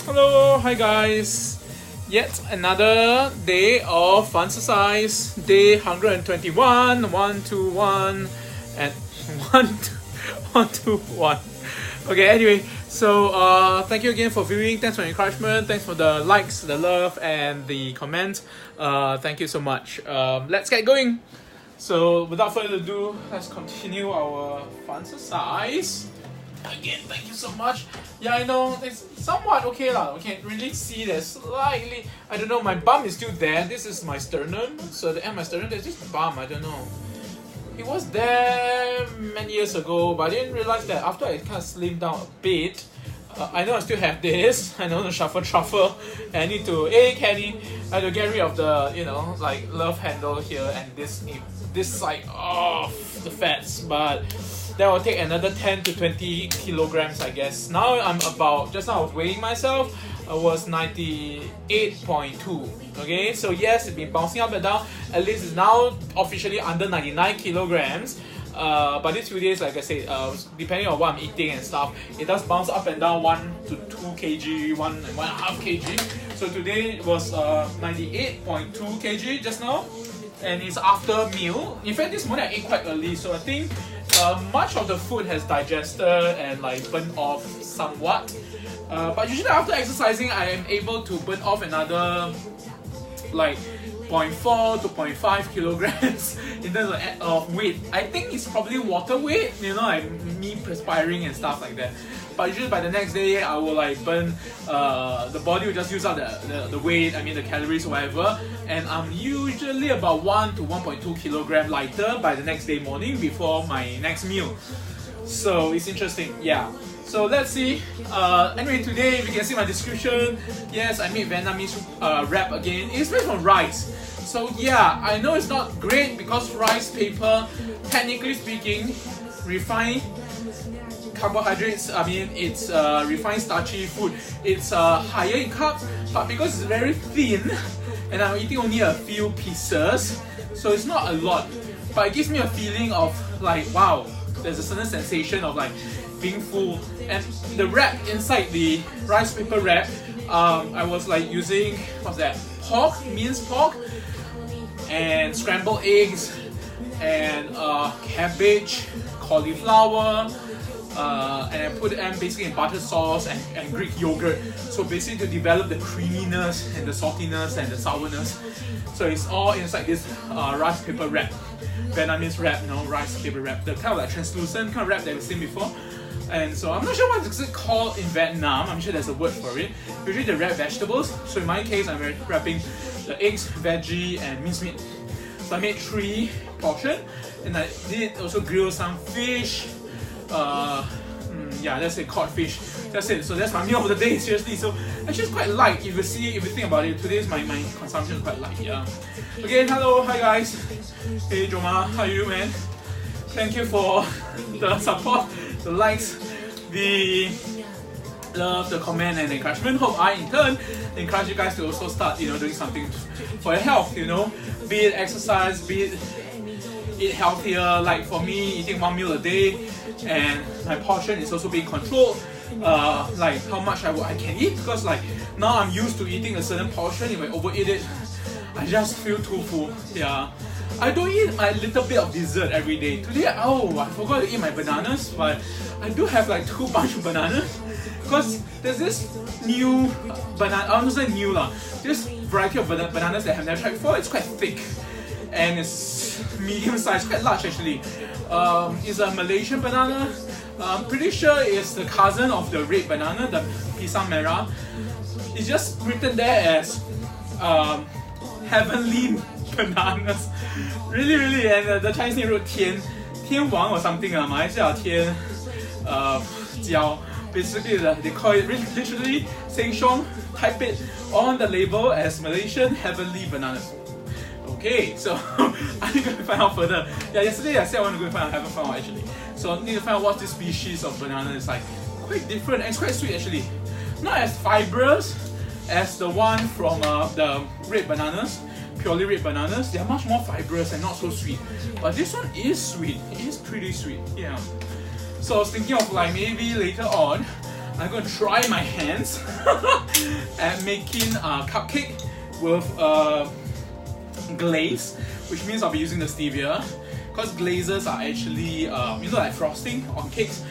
Hello, hi guys. Yet another day of FUN-xercise, day 121, 121, and 121. Okay, anyway, so thank you again for viewing. Thanks for the encouragement. Thanks for the likes, the love, and the comments. Thank you so much. Let's get going. So without further ado, let's continue our FUN-xercise. Again, thank you so much. Yeah, I know it's somewhat okay lah. We can really see that slightly. I don't know. My bum is still there. This is my sternum. So the end of my sternum, there's this bum. I don't know. It was there many years ago, but I didn't realize that after I kind of slimmed down a bit. I know I still have this. I know the truffle. And I need to, Kenny, I have to get rid of the, like love handle here and this side of the fats. But that will take another 10 to 20 kilograms, I guess. Now I'm about, just now I was weighing myself, I was 98.2. Okay, so yes, it's been bouncing up and down. At least it's now officially under 99 kilograms. But these few days, like I said, depending on what I'm eating and stuff, it does bounce up and down 1 to 2 kg, 1.5 kg. So today it was 98.2 kg just now, and it's after meal. In fact, this morning I ate quite early, so I think much of the food has digested and like burnt off somewhat. But usually after exercising, I am able to burn off another like 0.4 to 0.5 kilograms in terms of weight. I think it's probably water weight, like me perspiring and stuff like that. But usually by the next day, I will like burn, the body will just use up the weight, the calories or whatever. And I'm usually about 1 to 1.2 kilogram lighter by the next day morning before my next meal. So it's interesting, yeah. So let's see. Anyway, today if you can see my description, yes, I made Vietnamese wrap again. It's made from rice. So yeah, I know it's not great because rice paper, technically speaking, refined carbohydrates, it's refined starchy food. It's higher in carbs, but because it's very thin and I'm eating only a few pieces, so it's not a lot. But it gives me a feeling of like, wow, there's a certain sensation of like being full. And the wrap inside the rice paper wrap, I was like using, what's that, minced pork, and scrambled eggs, and cabbage, cauliflower, and I put them basically in butter sauce and Greek yogurt. So basically to develop the creaminess and the saltiness and the sourness. So it's all inside this rice paper wrap, Vietnamese wrap, rice paper wrap, the kind of like translucent kind of wrap that we've seen before. And so I'm not sure what it's called in Vietnam. I'm sure there's a word for it. Usually they wrap vegetables. So in my case, I'm wrapping the eggs, veggie, and mincemeat. So I made 3 portions, and I did also grill some fish. That's it, caught fish. That's it. So that's my meal of the day. Seriously. So actually, it's quite light. If you think about it, today's my consumption is quite light. Yeah. Again, hello, hi guys. Hey Joma, how are you, man? Thank you for the support, the likes, the love, the comment, and the encouragement. Hope I in turn encourage you guys to also start, doing something for your health. Be it exercise, be it eat healthier. Like for me, eating 1 meal a day, and my portion is also being controlled. Like how much I can eat, because like now I'm used to eating a certain portion. If I overeat it, I just feel too full. Yeah. I don't eat a little bit of dessert every day. Today, I forgot to eat my bananas, but I do have like 2 bunch of bananas, because there's this new banana, I don't say new lah, this variety of bananas that I have never tried before. It's quite thick and it's medium size, quite large actually. It's a Malaysian banana. I'm pretty sure it's the cousin of the red banana, the pisang merah. It's just written there as heavenly bananas. Really, and the Chinese name wrote 天王 or something, 马来西亚天椒. Basically, they call it literally Sheng Siong, type it on the label as Malaysian heavenly bananas. Okay, so I need to find out further. Yeah, yesterday I said I want to go find out, I haven't found out actually. So I need to find out what this species of banana is like. Quite different and it's quite sweet actually. Not as fibrous as the one from the red bananas, purely red bananas. They are much more fibrous and not so sweet. But this one is sweet. It is pretty sweet. Yeah. So I was thinking of like maybe later on, I'm going to try my hands at making a cupcake with glaze, which means I'll be using the stevia. Because glazes are actually, like frosting on cakes,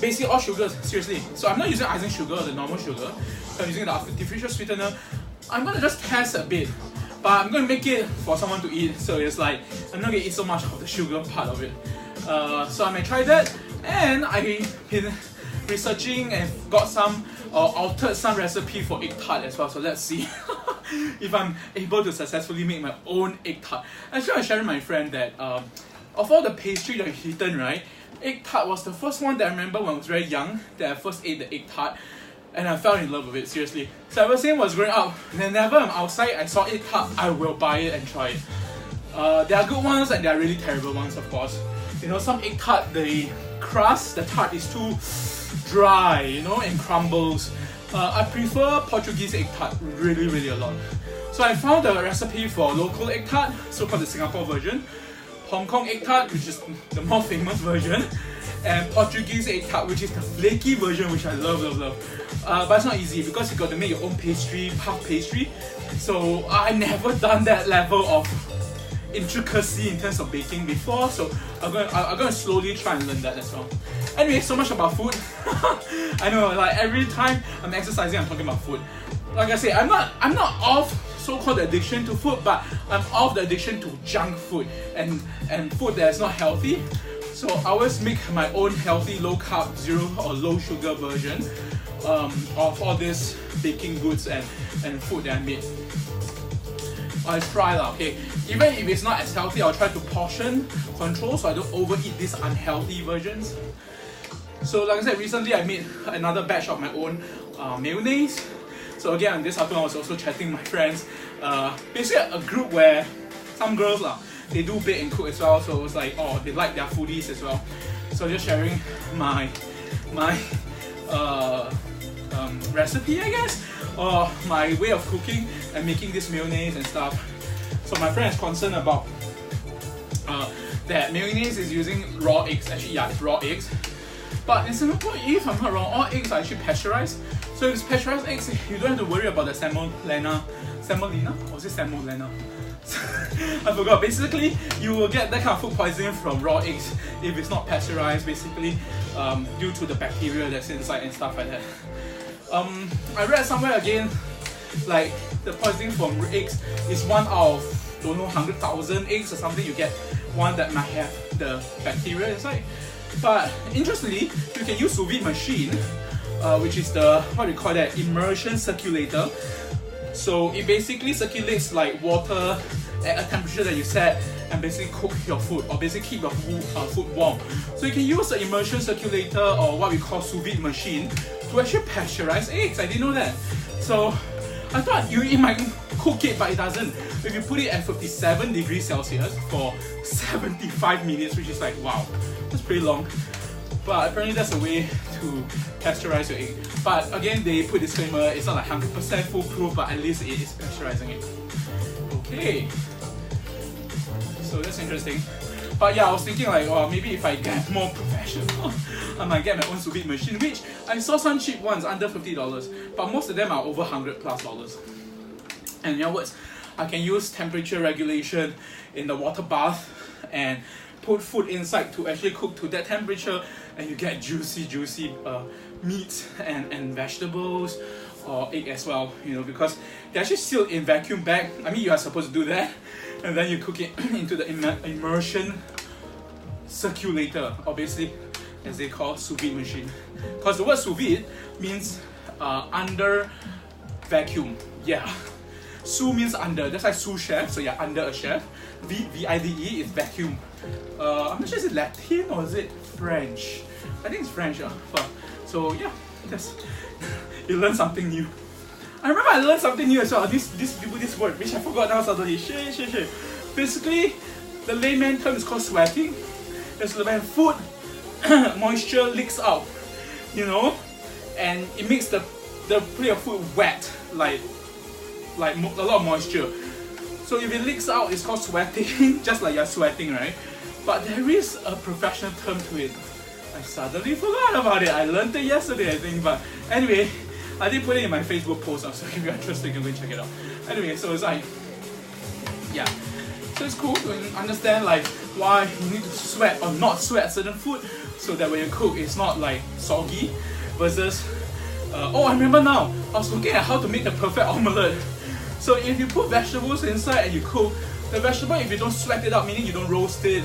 basically all sugars, seriously. So I'm not using icing sugar or the normal sugar, I'm using the artificial sweetener. I'm going to just test a bit, but I'm going to make it for someone to eat, so it's like, I'm not going to eat so much of the sugar part of it. So I may try that, and I've been researching and got some, altered some recipe for egg tart as well, so let's see if I'm able to successfully make my own egg tart. Actually, I was sharing with my friend that of all the pastry that I've eaten, right, egg tart was the first one that I remember when I was very young, that I first ate the egg tart, and I fell in love with it, seriously. So ever since I was growing up, whenever I'm outside, I saw egg tart, I will buy it and try it. There are good ones and there are really terrible ones, of course. You know, some egg tart, the crust, the tart is too dry, you know, and crumbles. I prefer Portuguese egg tart really a lot. So I found a recipe for local egg tart, so-called the Singapore version, Hong Kong egg tart, which is the more famous version, and Portuguese egg tart, which is the flaky version, which I love. But it's not easy because you got to make your own pastry, puff pastry. So I never done that level of intricacy in terms of baking before, so I'm going to slowly try and learn that as well. Anyway, so much about food. I know, like every time I'm exercising, I'm talking about food. Like I say, I'm not off so-called addiction to food, but I'm off the addiction to junk food and food that is not healthy. So I always make my own healthy, low carb, zero or low sugar version of all these baking goods and food that I made. I try lah, okay. Even if it's not as healthy, I'll try to portion control so I don't overeat these unhealthy versions. So like I said, recently I made another batch of my own mayonnaise. So again, this afternoon I was also chatting with my friends. Basically a group where some girls lah, they do bake and cook as well. So it was like, oh, they like their foodies as well. So just sharing my recipe, I guess, or my way of cooking and making this mayonnaise and stuff. So my friend is concerned about that mayonnaise is using raw eggs. Actually, yeah, it's raw eggs. But in Singapore, if I'm not wrong, all eggs are actually pasteurized. So if it's pasteurized eggs, you don't have to worry about the semolina, or is it semolina? I forgot. Basically, you will get that kind of food poisoning from raw eggs if it's not pasteurized, basically due to the bacteria that's inside and stuff like that. I read somewhere again, like the poisoning from eggs is one out of, don't know, 100,000 eggs or something, you get one that might have the bacteria inside. But interestingly, you can use sous vide machine, which is the, what do you call that, immersion circulator. So it basically circulates like water at a temperature that you set and basically cook your food, or basically keep your food warm. So you can use the immersion circulator, or what we call sous vide machine, to actually pasteurize eggs. I didn't know that. So I thought it might cook it, but it doesn't. If you put it at 57 degrees Celsius for 75 minutes, which is like, wow, that's pretty long. But apparently that's a way to pasteurize your egg. But again, they put disclaimer, it's not like 100% foolproof, but at least it is pasteurizing it. Okay. So that's interesting. But yeah, I was thinking like, oh, maybe if I get more professional, I might get my own sous vide machine, which I saw some cheap ones under $50, but most of them are over $100+. And in other words, I can use temperature regulation in the water bath and put food inside to actually cook to that temperature, and you get juicy meat and vegetables, or egg as well, you know, because they're actually sealed in vacuum bag. I mean, you are supposed to do that, and then you cook it into the immersion circulator, or basically as they call sous vide machine, because the word sous vide means under vacuum. Yeah, sous means under, that's like sous chef, so you're under a chef. V-I-D-E is vacuum. I'm not sure, is it Latin or is it French? I think it's French. But, so yeah, you learn something new. I remember I learned something new as well. This word, which I forgot now suddenly. Shit. Basically, the layman term is called sweating. It's when food moisture leaks out, you know, and it makes the plate of food wet, like a lot of moisture. So if it leaks out, it's called sweating, just like you're sweating, right? But there is a professional term to it. I suddenly forgot about it. I learned it yesterday, I think. But anyway, I did put it in my Facebook post. So if you're interested, you can go and check it out. Anyway, so it's like, yeah. So it's cool to understand like why you need to sweat or not sweat certain food, so that when you cook, it's not like soggy. Versus, oh, I remember now. I was looking at how to make the perfect omelette. So if you put vegetables inside and you cook the vegetable, if you don't sweat it out, meaning you don't roast it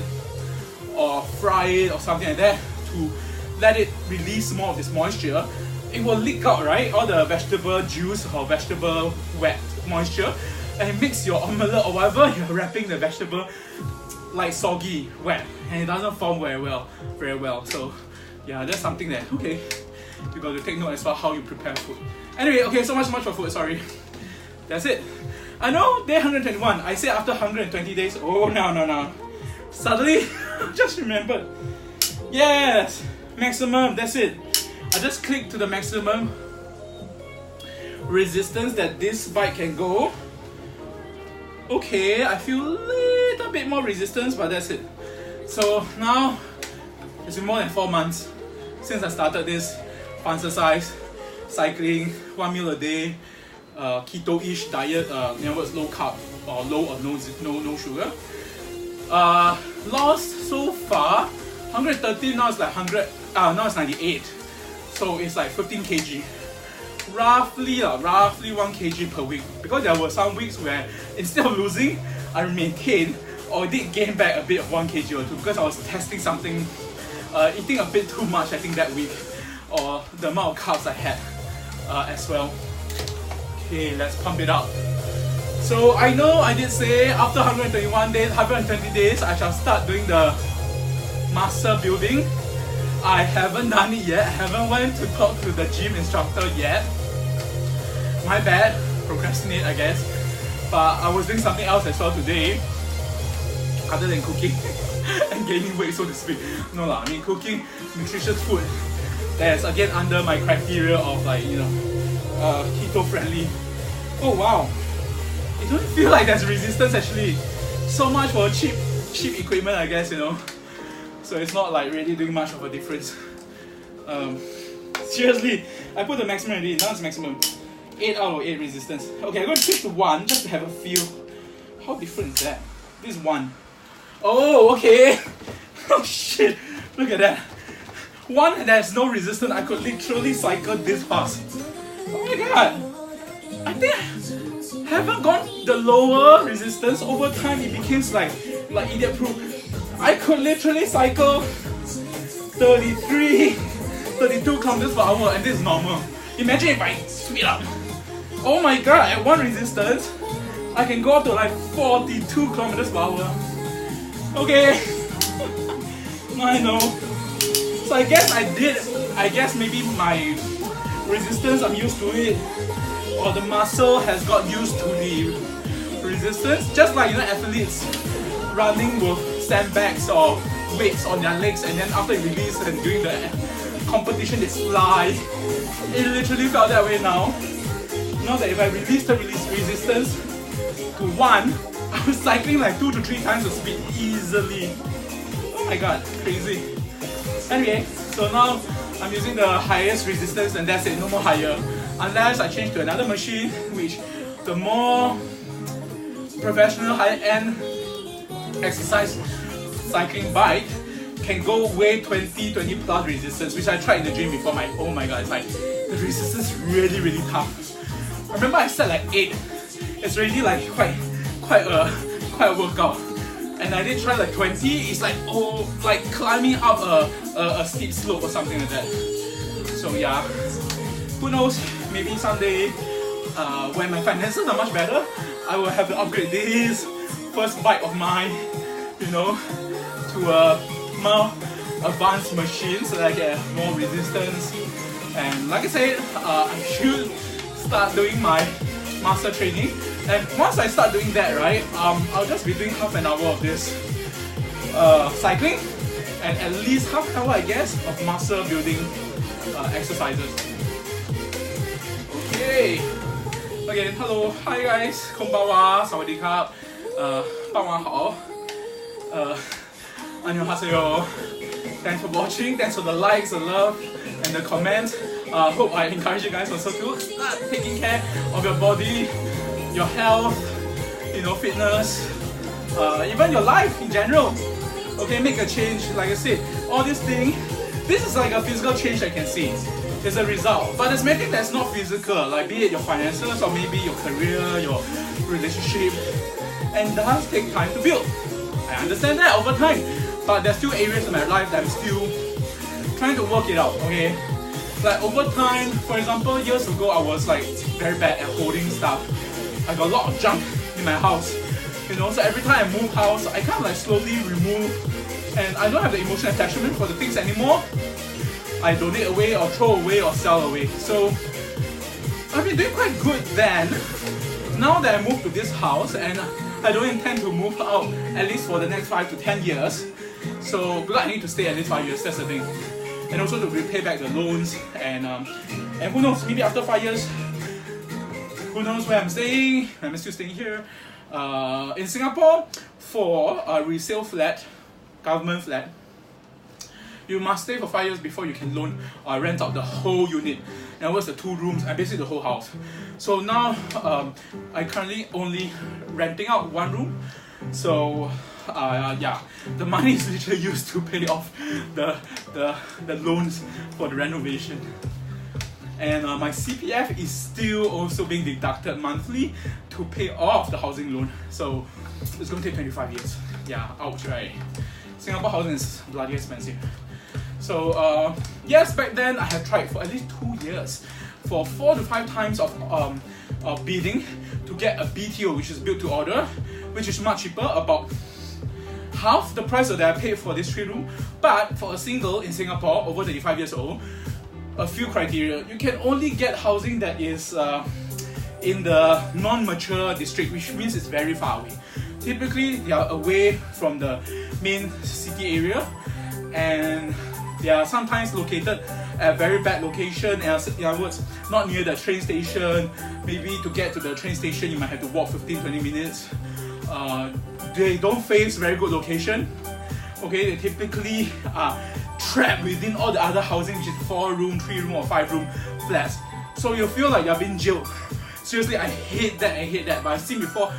or fry it or something like that to let it release more of this moisture, it will leak out, right? All the vegetable juice or vegetable wet moisture, and it makes your omelette or whatever you're wrapping the vegetable like soggy, wet, and it doesn't form very well. So yeah, that's something that, okay, you got to take note as well how you prepare food. Anyway, okay, so much for food, sorry. That's it. I know, day 121, I said after 120 days, oh no. Suddenly, just remembered. Yes, maximum, that's it. I just clicked to the maximum resistance that this bike can go. Okay, I feel a little bit more resistance, but that's it. So now, it's been more than 4 months since I started this FUN-xercise, cycling, 1 meal a day, keto-ish diet, words low carb or low or no sugar. Lost so far 113, now it's like 100, now it's 98. So it's like 15 kg. Roughly 1 kg per week. Because there were some weeks where instead of losing, I maintained or did gain back a bit of 1 kg or 2 because I was testing something, eating a bit too much I think that week, or the amount of carbs I had as well. Okay, let's pump it up. So I know I did say after 121 days, 120 days, I shall start doing the muscle building. I haven't done it yet. I haven't went to talk to the gym instructor yet. My bad, procrastinate I guess. But I was doing something else as well today, other than cooking and gaining weight, so to speak. No lah, I mean cooking nutritious food that's again under my criteria of like, keto friendly. Oh wow, it don't feel like there's resistance actually. So much for cheap equipment, I guess, So it's not like really doing much of a difference. Seriously, I put the maximum already, now it's maximum. 8 out of 8 resistance. Okay, I'm going to switch to 1 just to have a feel. How different is that? This is 1. Oh, okay. Oh shit, look at that. 1, there's no resistance. I could literally cycle this fast. Oh my god. I think I haven't gone the lower resistance. Over time it became like idiot proof. I could literally cycle 33, 32 kilometers per hour, and this is normal. Imagine if I speed up. Oh my god, at 1 resistance, I can go up to like 42 kilometers per hour. Okay. I know. So I guess maybe my resistance, I'm used to it, or the muscle has got used to the resistance. Just like athletes running with sandbags or weights on their legs, and then after you release and doing the competition they slide. It literally felt that way now. Now that if I release the resistance to 1, I was cycling like 2 to 3 times the speed easily. Oh my god, crazy. Anyway, so now I'm using the highest resistance and that's it, no more higher. Unless I change to another machine, which the more professional high-end exercise cycling bike can go way 20 plus resistance, which I tried in the gym before. Oh my god, it's like the resistance is really tough. I remember I set like 8. It's really like quite a workout. And I did try like 20. It's like like climbing up a steep slope or something like that. So yeah, who knows? Maybe someday when my finances are much better, I will have to upgrade this first bike of mine, to a more advanced machine so that I get more resistance. And like I said, I should start doing my muscle training. And once I start doing that, right, I'll just be doing half an hour of this cycling and at least half an hour, I guess, of muscle building exercises. Okay, again, hello, hi guys, konbanwa, sawadee krap, 傍晚好, 안녕하세요. Thanks for watching. Thanks for the likes, the love, and the comments. Hope I encourage you guys also to start taking care of your body, your health, you know, fitness, even your life in general. Okay, make a change. Like I said, all these things, this is like a physical change I can see. It's a result. But there's many things that's not physical, like be it your finances or maybe your career, your relationship, and that does take time to build. I understand that over time, but there's still areas in my life that I'm still trying to work it out, okay? Like over time, for example, years ago I was like very bad at holding stuff. I got a lot of junk in my house, you know, so every time I move house, I kind of like slowly remove, and I don't have the emotional attachment for the things anymore. I donate away or throw away or sell away. So I've been doing quite good then. Now that I moved to this house, and I don't intend to move out at least for the next 5 to 10 years. So because I need to stay at least 5 years, that's the thing. And also to repay back the loans, and who knows, maybe after 5 years, who knows where I'm staying. I'm still staying here. In Singapore, for a resale flat, government flat, you must stay for 5 years before you can loan or rent out the whole unit. In other words, the 2 rooms and basically the whole house. So now I currently only renting out 1 room. So yeah, the money is literally used to pay off the loans for the renovation. And my CPF is still also being deducted monthly to pay off the housing loan. So it's going to take 25 years. Yeah, ouch, right? Singapore housing is bloody expensive. So yes, back then I have tried for at least 2 years for 4 to 5 times of bidding to get a BTO, which is built to order, which is much cheaper, about half the price that I paid for this 3-room. But for a single in Singapore over 35 years old, a few criteria. You can only get housing that is in the non-mature district, which means it's very far away. Typically, they are away from the main city area, and they are sometimes located at very bad location, and in other words, not near the train station. Maybe to get to the train station, you might have to walk 15-20 minutes. They don't face very good location. Okay, they typically are trapped within all the other housing, which is 4-room, 3-room, or 5-room flats. So you feel like you're being jailed. Seriously, I hate that. But I've seen before.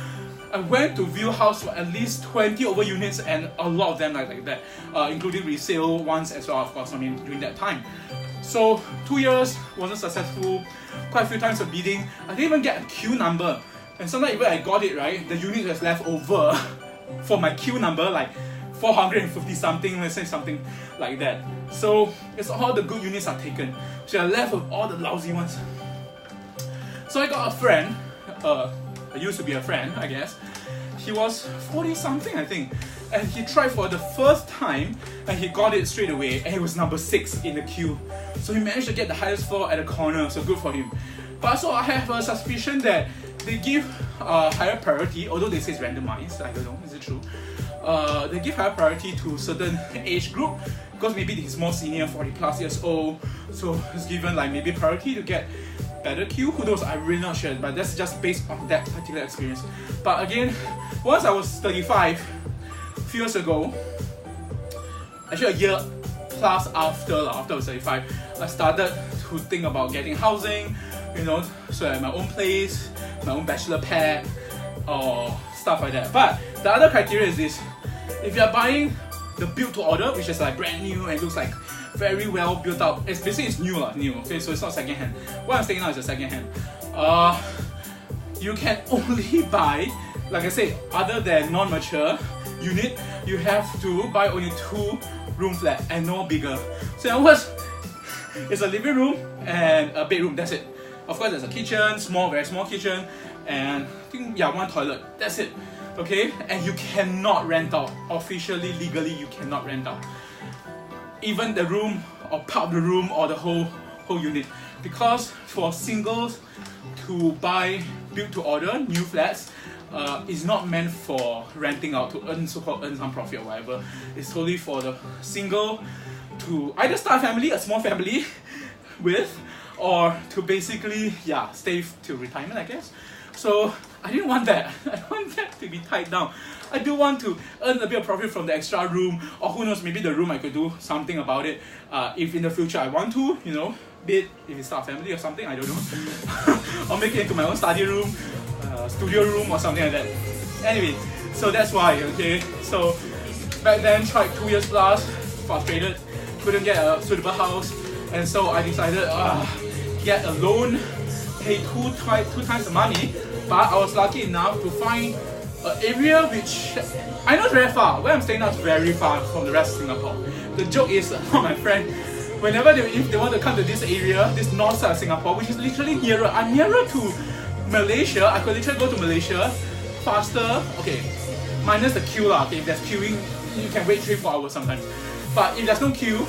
I went to view house for at least 20 over units, and a lot of them like that, including resale ones as well, of course, I mean, during that time. So 2 years, wasn't successful, quite a few times of bidding. I didn't even get a queue number. And sometimes even I got it, right, the unit was left over for my queue number, like 450 something, let's say something like that. So it's all the good units are taken. So you're left with all the lousy ones. So I got a friend, I used to be a friend, I guess. He was 40 something, I think, and he tried for the first time and he got it straight away, and he was number 6 in the queue. So he managed to get the highest floor at the corner, so good for him. But so I have a suspicion that they give higher priority, although they say it's randomized, I don't know, is it true? They give higher priority to certain age group, because maybe he's more senior, 40 plus years old, so he's given like maybe priority to get better queue. Who knows, I'm really not sure, but that's just based on that particular experience. But again, once I was 35, a few years ago, actually a year plus after I was 35, I started to think about getting housing, you know, so I have my own place, my own bachelor pad, or stuff like that. But the other criteria is this: if you're buying the build to order, which is like brand new and looks like very well built up, it's basically it's new, okay, so it's not second hand. What I'm saying now is a second hand. You can only buy, like I said, other than non-mature unit, you have to buy only 2-room flat and no bigger. So in other words, it's a living room and a bedroom, that's it. Of course, there's a kitchen, very small kitchen, and I think, yeah, 1 toilet, that's it. Okay, and you cannot rent out. Officially, legally, you cannot rent out even the room or part of the room or the whole unit, because for singles to buy build to order new flats is not meant for renting out to earn so-called earn some profit or whatever. It's solely for the single to either start a family, a small family with, or to basically stay to retirement, I guess. So I didn't want that. I don't want that to be tied down. I do want to earn a bit of profit from the extra room, or who knows, maybe the room I could do something about it. If in the future I want to, you know, be it if it's start a family or something, I don't know. Or make it into my own study room, studio room or something like that. Anyway, so that's why, okay. So back then, tried 2 years plus, frustrated, couldn't get a suitable house, and so I decided get a loan, pay two times the money, but I was lucky enough to find an area which I know is very far. Where I'm staying now is very far from the rest of Singapore. The joke is, my friend, whenever if they want to come to this area, this north side of Singapore, which is literally nearer, I'm nearer to Malaysia. I could literally go to Malaysia faster. Okay, minus the queue lah. Okay, if there's queuing, you can wait 3-4 hours sometimes. But if there's no queue,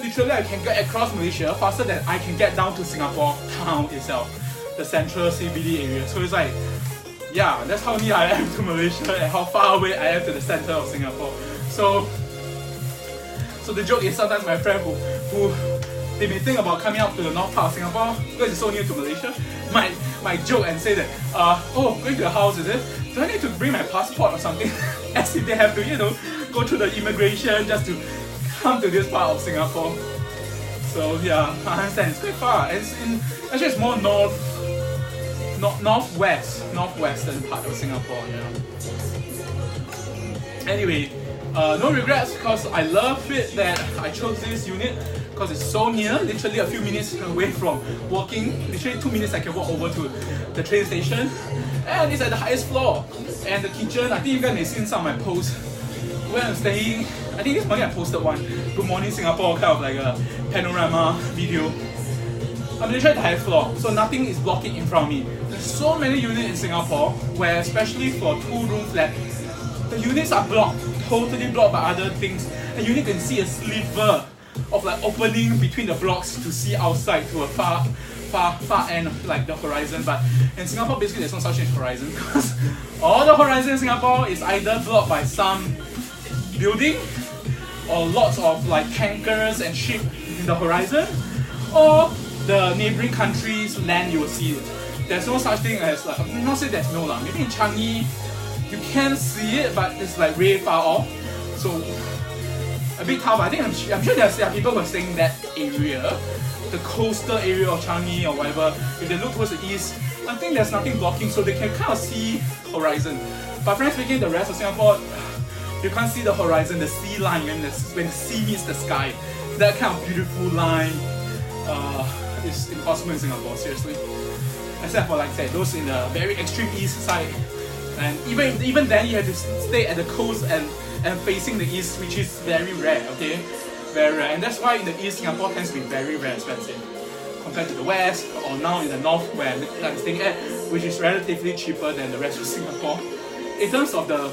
literally I can get across Malaysia faster than I can get down to Singapore town itself, the central CBD area. So it's like, yeah, that's how near I am to Malaysia and how far away I am to the center of Singapore. So the joke is sometimes my friend who they may think about coming up to the north part of Singapore because it's so near to Malaysia might joke and say that, oh, going to the house, is it? Do I need to bring my passport or something? As if they have to, you know, go through the immigration just to come to this part of Singapore. So yeah, I understand, it's quite far. Actually it's more northwestern part of Singapore, yeah. Anyway, no regrets because I love it that I chose this unit because it's so near, literally a few minutes away from walking. Literally 2 minutes I can walk over to the train station, and it's at the highest floor. And the kitchen, I think you guys may have seen some of my posts where I'm staying. I think this morning I posted one Good Morning Singapore kind of like a panorama video. I'm literally at the highest floor, so nothing is blocking in front of me. There's so many units in Singapore where, especially for 2-room flat, the units are blocked, totally blocked by other things, and you can see a sliver of like opening between the blocks to see outside to a far end of like the horizon. But in Singapore, basically there's no such thing as horizon because all the horizon in Singapore is either blocked by some building or lots of like tankers and ship in the horizon, or the neighboring country's land. You will see it. There's no such thing as like, I'm not saying there's no lah. Maybe in Changi you can see it, but it's like really far off. So a bit tough. I think I'm sure there are people who are staying in that area, the coastal area of Changi or whatever. If they look towards the east, I think there's nothing blocking, so they can kind of see horizon. But frankly speaking, the rest of Singapore, you can't see the horizon, the sea line when the sea meets the sky. That kind of beautiful line is impossible in Singapore, seriously. Except for, like I said, those in the very extreme east side. And even then, you have to stay at the coast and facing the east, which is very rare, okay? Very rare. And that's why in the east, Singapore tends to be very, very expensive compared to the west, or now in the north where I'm staying at, which is relatively cheaper than the rest of Singapore. In terms of the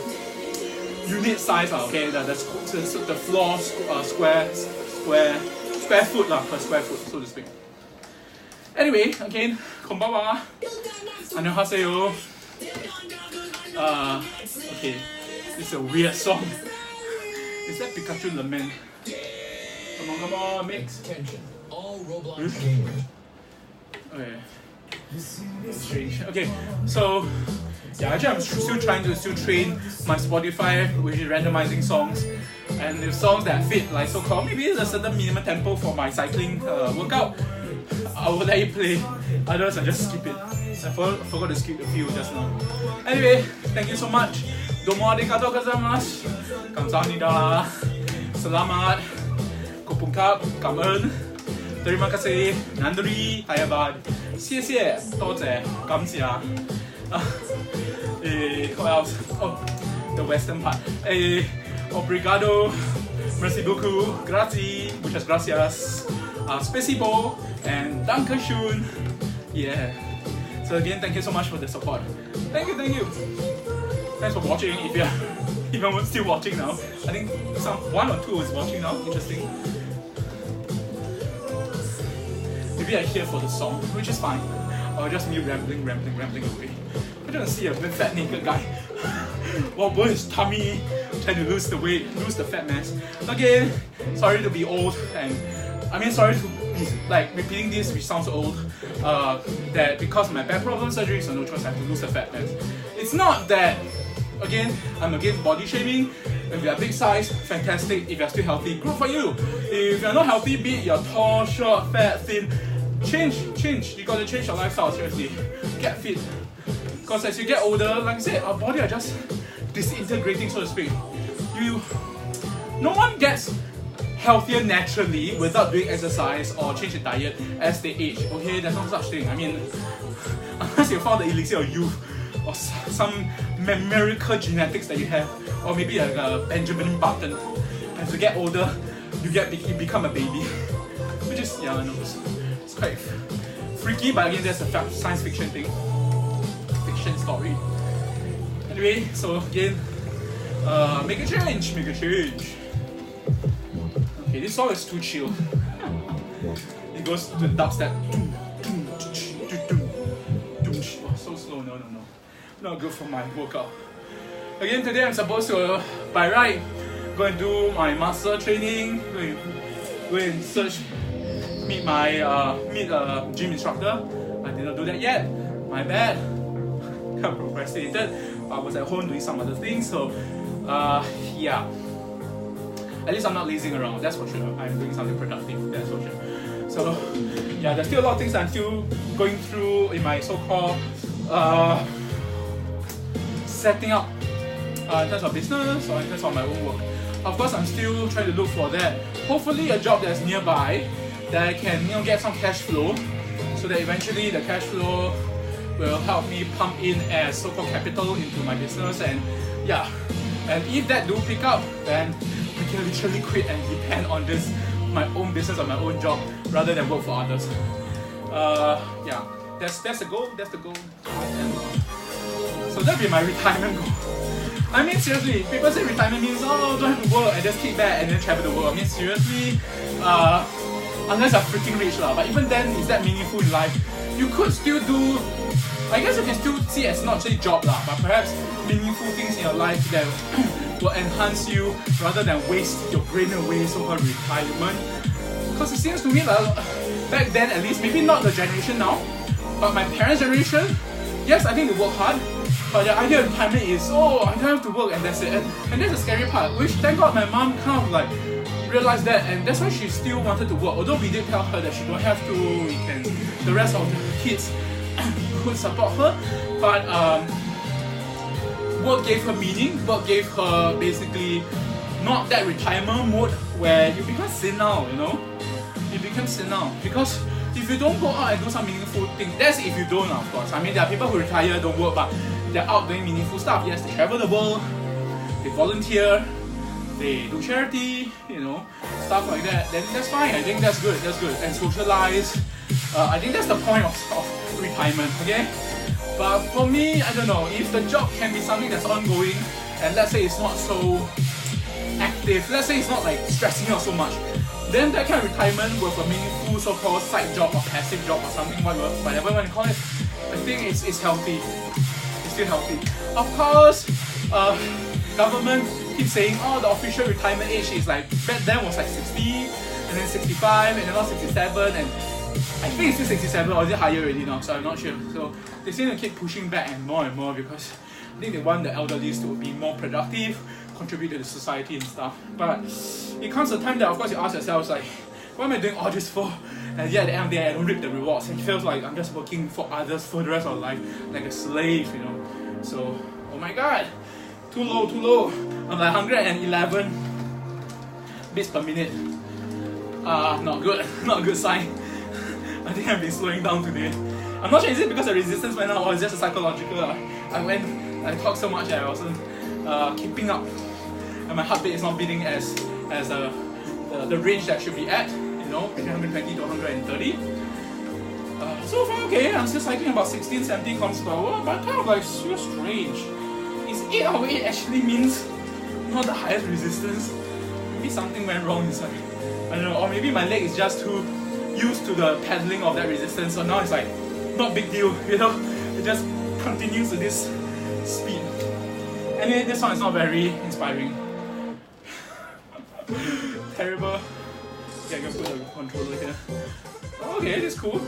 unit size, okay, the floor square foot per square foot, so to speak. Anyway, again, konbanwa, annyeonghaseyo. Okay, this is a weird song. Is that Pikachu Lament? Come on, mix. Attention, all Roblox gamers. Okay. Strange. Okay, so yeah, actually I'm still trying to train my Spotify, which is randomizing songs, and if songs that fit like so-called maybe there's a certain minimum tempo for my cycling workout, I will let it play. Otherwise I just skip it. I forgot to skip a few just now. Anyway, thank you so much. Domo arigatou gozaimasu. Kamsahamnida. Selamat. Kopungkap. Cảm ơn. Terima kasih. Nanduri. Tayabad. 谢谢. 多谢. 感谢. What else? Oh, the western part. Obrigado. Merci beaucoup. Grazie. Muchas gracias. Spasibo. And Dankeschön. Yeah. So again, thank you so much for the support. Thank you. Thanks for watching. If you're even still watching now, I think one or two is watching now. Interesting. Maybe I'm here for the song, which is fine. Or just me rambling away. I don't see a big fat naked guy wobble his tummy, trying to lose the weight, lose the fat mass. Again, sorry to be old, and I mean sorry to like repeating this, which sounds old, that because of my back problem surgery, so no choice, I have to lose the fat mass. It's not that, again, I'm against body shaming. If you're big size, fantastic. If you're still healthy, good for you. If you're not healthy, be it you're tall, short, fat, thin, change. You gotta change your lifestyle, seriously. Get fit. Because as you get older, like I said, our body are just disintegrating, so to speak. No one gets healthier naturally without doing exercise or change the diet as they age. Okay, there's no such thing. I mean, unless you found the elixir of youth or some miracle genetics that you have, or maybe like a Benjamin Button. As you get older, you become a baby, which is, yeah, I know, it's quite freaky, but again, that's a science fiction thing, fiction story. Anyway, so again, make a change. Okay, this song is too chill. It goes to the dubstep. Oh, so slow, no. Not good for my workout. Again, today I'm supposed to, by right, go and do my master training, go and meet a gym instructor. I did not do that yet. My bad. Kind of procrastinated. I was at home doing some other things, so yeah. At least I'm not lazing around, that's for sure. I'm doing something productive, that's for sure. So yeah, there's still a lot of things I'm still going through in my so-called setting up in terms of business or in terms of my own work. Of course, I'm still trying to look for that. Hopefully a job that's nearby that I can get some cash flow, so that eventually the cash flow will help me pump in as so-called capital into my business. And yeah, and if that do pick up, then I can literally quit and depend on my own business or my own job rather than work for others. Yeah, that's the goal. So that'll be my retirement goal. I mean, seriously, people say retirement means, oh, don't have to work and just kick back and then travel the world. I mean, seriously, unless you're freaking rich lah. But even then, is that meaningful in life? You could still do, I guess you can still see it as not just a job lah, but perhaps meaningful things in your life that will enhance you rather than waste your brain away, so-called retirement. Because it seems to me like, back then at least, maybe not the generation now, but my parents' generation, yes, I think they work hard, but the idea of retirement is, oh, I don't have to work and that's it. And that's the scary part, which thank God my mom kind of like realized that, and that's why she still wanted to work. Although we did tell her that she don't have to, the rest of the kids could support her, but work gave her meaning, work gave her basically not that retirement mode where you become senile, you become senile. Because if you don't go out and do some meaningful thing, that's if you don't, of course. I mean, there are people who retire, don't work, but they're out doing meaningful stuff. Yes, they travel the world, they volunteer, they do charity, stuff like that. Then that's fine. I think that's good. And socialize. I think that's the point of retirement, okay? But for me, I don't know, if the job can be something that's ongoing, and let's say it's not so active, let's say it's not like stressing out so much, then that kind of retirement with a meaningful so-called side job or passive job or something, whatever you want to call it, I think it's healthy. It's still healthy. Of course, government keeps saying, oh, the official retirement age is like, back then was like 60, and then 65, and then now 67, and I think it's still 67, or is it higher already now? So I'm not sure. So they seem to keep pushing back and more because I think they want the elderly to be more productive, contribute to the society and stuff. But it comes a time that, of course, you ask yourself, like, what am I doing all this for? And yet at the end of the day, I don't reap the rewards. It feels like I'm just working for others for the rest of life, like a slave, So, oh my god, too low. I'm like 111 beats per minute. Not good sign. I think I've been slowing down today. I'm not sure, is it because the resistance went out or is it just a psychological? I talked so much that I wasn't keeping up, and my heartbeat is not beating as the range that should be at, between 120 to 130. So far okay, I'm still cycling about 16, 17 kilometers per hour, but kind of like so strange. Is 8 out of 8 actually means not the highest resistance? Maybe something went wrong inside. I don't know, or maybe my leg is just too used to the paddling of that resistance, so now it's like not big deal, it just continues to this speed. Anyway, this one is not very inspiring. Terrible. Okay, I'm gonna put the controller here. Okay, that's cool.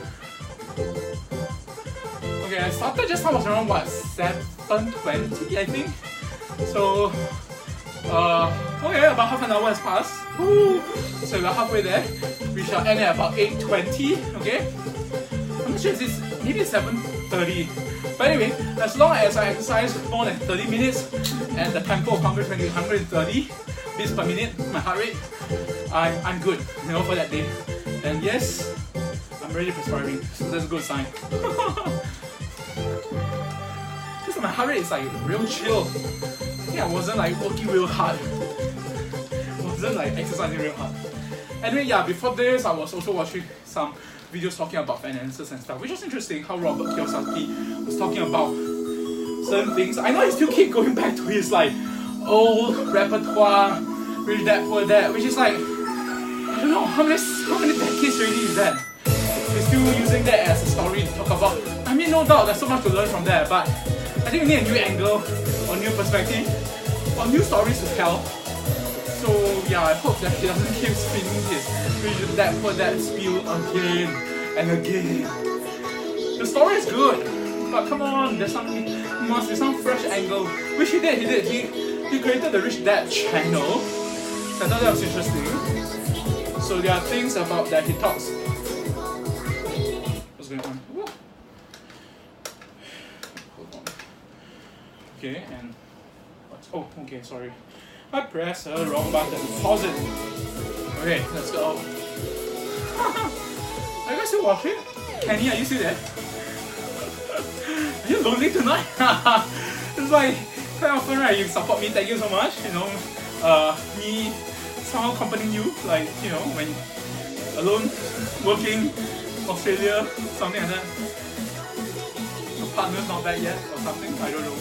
Okay, I started just now was around what, 7:20 I think. So okay, about half an hour has passed. Woo. So we're halfway there. We shall end at about 8:20. Okay. I'm not sure if it's maybe 7:30. But anyway, as long as I exercise more than 30 minutes and the tempo of 130 beats per minute, my heart rate, I'm good, you know, for that day. And yes, I'm already perspiring, so that's a good sign. Just my heart rate is like real chill. I think I wasn't like working real hard. I wasn't like exercising real hard. Anyway, yeah, before this, I was also watching some videos talking about finances and stuff, which was interesting how Robert Kiyosaki was talking about certain things. I know he still keep going back to his like old repertoire, Rich Dad Poor Dad, which is like, I don't know, how many decades already is that? He's still using that as a story to talk about. I mean, no doubt, there's so much to learn from there, but I think we need a new angle, or new perspective, or new stories to tell. So yeah, I hope that he doesn't keep spinning his Rich Dad Poor Dad spiel again and again. The story is good, but come on, there must be some fresh angle, which he did. He created the Rich Dad channel. So I thought that was interesting. So there are things about that he talks. What's going on? Whoa. Hold on. Okay, and what's, oh, okay, sorry. I pressed the wrong button. Pause it. Okay, let's go. Are you guys still watching? Kenny, are you still there? Are you lonely tonight? It's like quite often, right? You support me, thank you so much. You know, me somehow accompanying you, like, you know, when alone, working, Australia, something like that. Your partner's not back yet or something, I don't know.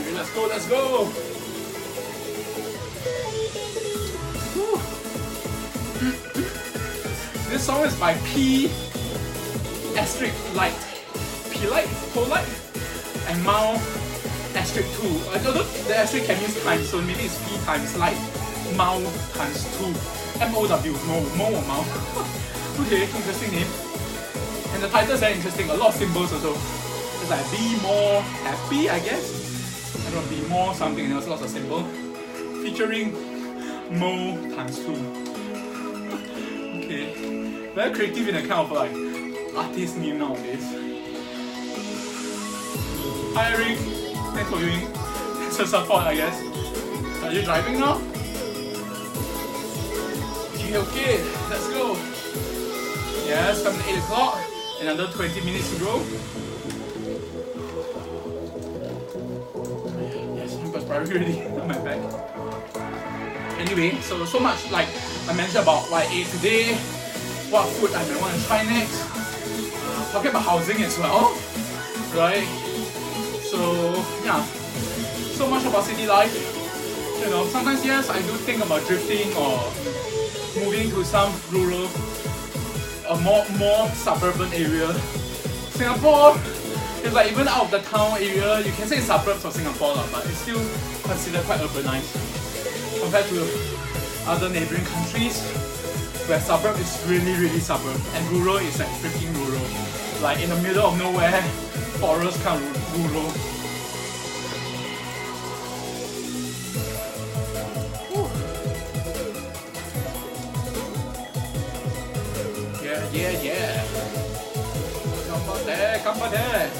Okay, let's go! Whew. This song is by P asterisk light. P light, polite, and Mao asterisk 2. I don't know, the asterisk can mean times, so maybe it's P times light. Mao times 2. M-O-W, Mo or Mao. Okay, interesting name. And the title is very interesting, a lot of symbols also. It's like be more happy, I guess. I don't know, be more something, and there's lots of symbols. Featuring Mo times 2. Okay. Very creative in a kind of like artist name nowadays. Hi Eric, thanks for viewing. Thanks for support, I guess. Are you driving now? Okay, let's go. Yes, coming 8 o'clock. Another 20 minutes to go. Yes, I'm perspiring already on my back. Anyway, so much like I mentioned about what I ate today, what food I may want to try next. Talking about housing as well, right? So yeah, so much about city life. You know, sometimes yes, I do think about drifting or moving to some rural, a more suburban area. Singapore is like even out of the town area, you can say suburbs of Singapore, but it's still considered quite urbanized compared to other neighboring countries where suburb is really suburb and rural is like freaking rural. Like in the middle of nowhere, forest kind of rural. Yeah. Come on there.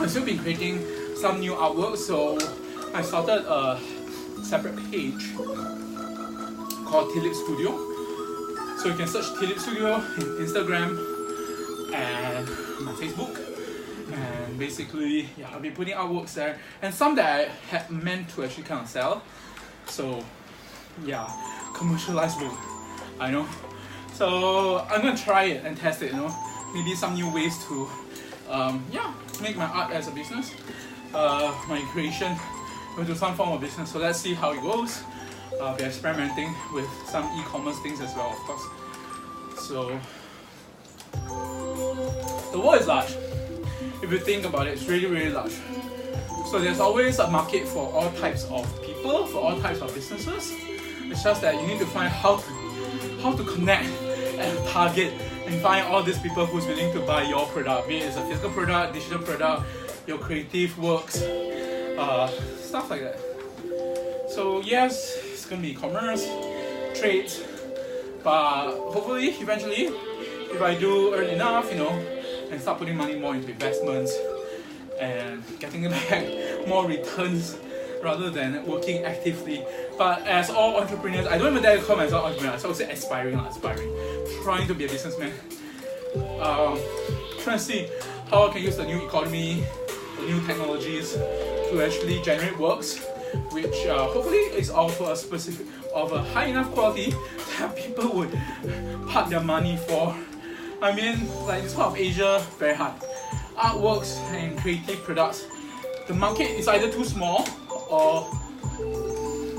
I've still been creating some new artwork, so I started a separate page called Tilip Studio. So you can search Tilip Studio in Instagram and my Facebook. And basically, yeah, I'll be putting artworks there. And some that I had meant to actually kind of sell. So, yeah, commercialized work, I know. So I'm gonna try it and test it, you know. Maybe some new ways to, make my art as a business. My creation into some form of business. So let's see how it goes. I'll be experimenting with some e-commerce things as well, of course. So the world is large. If you think about it, it's really large. So there's always a market for all types of people, for all types of businesses. It's just that you need to find how to connect and target and find all these people who's willing to buy your product, be it it's a physical product, digital product, your creative works, stuff like that. So yes, it's gonna be e-commerce, trades, but hopefully, eventually, if I do earn enough, and start putting money more into investments and getting back more returns rather than working actively. But as all entrepreneurs, I don't even dare to call myself entrepreneur, so I would say aspiring, trying to be a businessman. Trying to see how I can use the new economy, the new technologies to actually generate works, which hopefully is of a high enough quality that people would part their money for. I mean, like this part of Asia, very hard. Artworks and creative products, the market is either too small or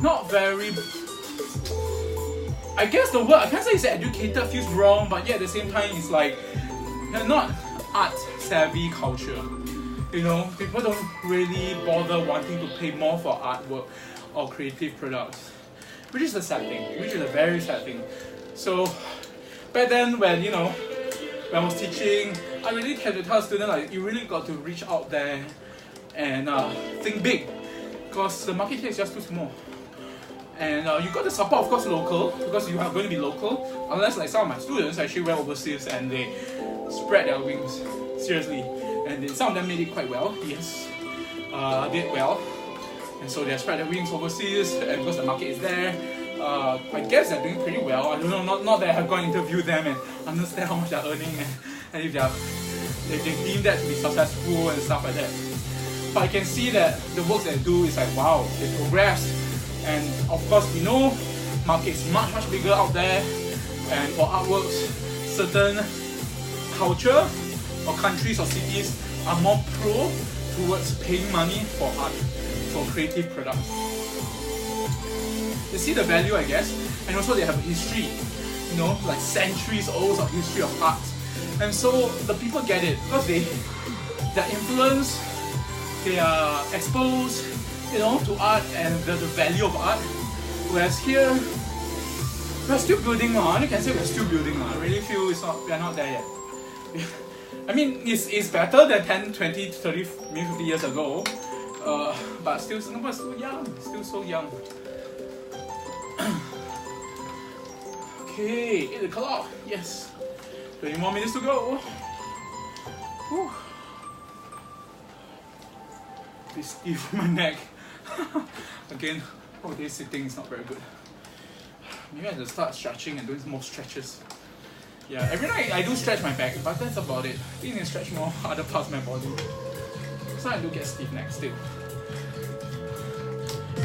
not very. I guess the word I can't say it's educated feels wrong, but yet at the same time it's like they're not art savvy culture. People don't really bother wanting to pay more for artwork or creative products, which is a sad thing, which is a very sad thing. So back then when I was teaching, I really had to tell students like you really got to reach out there and think big, because the market here is just too small. And you got to support, of course, local, because you are going to be local, unless like some of my students actually went overseas and they spread their wings, seriously. And some of them made it quite well, yes, did well. And so they spread their wings overseas, and because the market is there, I guess they're doing pretty well. I don't know, not that I have gone interview them and understand how much they're earning and if they deem that to be successful and stuff like that. But I can see that the work they do is like, wow, they progress. And of course, we know market is much bigger out there. And for artworks, certain culture or countries or cities are more pro towards paying money for art, for creative products. They see the value, I guess, and also they have history, like centuries old of history of art. And so the people get it because they're influenced, they are exposed, to art and the value of art. Whereas here, we're still building on. You can say we're still building on. I really feel we're not there yet. I mean, it's better than 10, 20, 30, maybe 50 years ago. But still, Singapore is still young, still so young. Okay, 8 o'clock, yes. 20 more minutes to go. Whew. This stiff for my neck. Again, all day sitting is not very good. Maybe I have to start stretching and doing more stretches. Yeah, every night I do stretch my back, but that's about it. I think I need to stretch more other parts of my body. So I do get stiff neck still.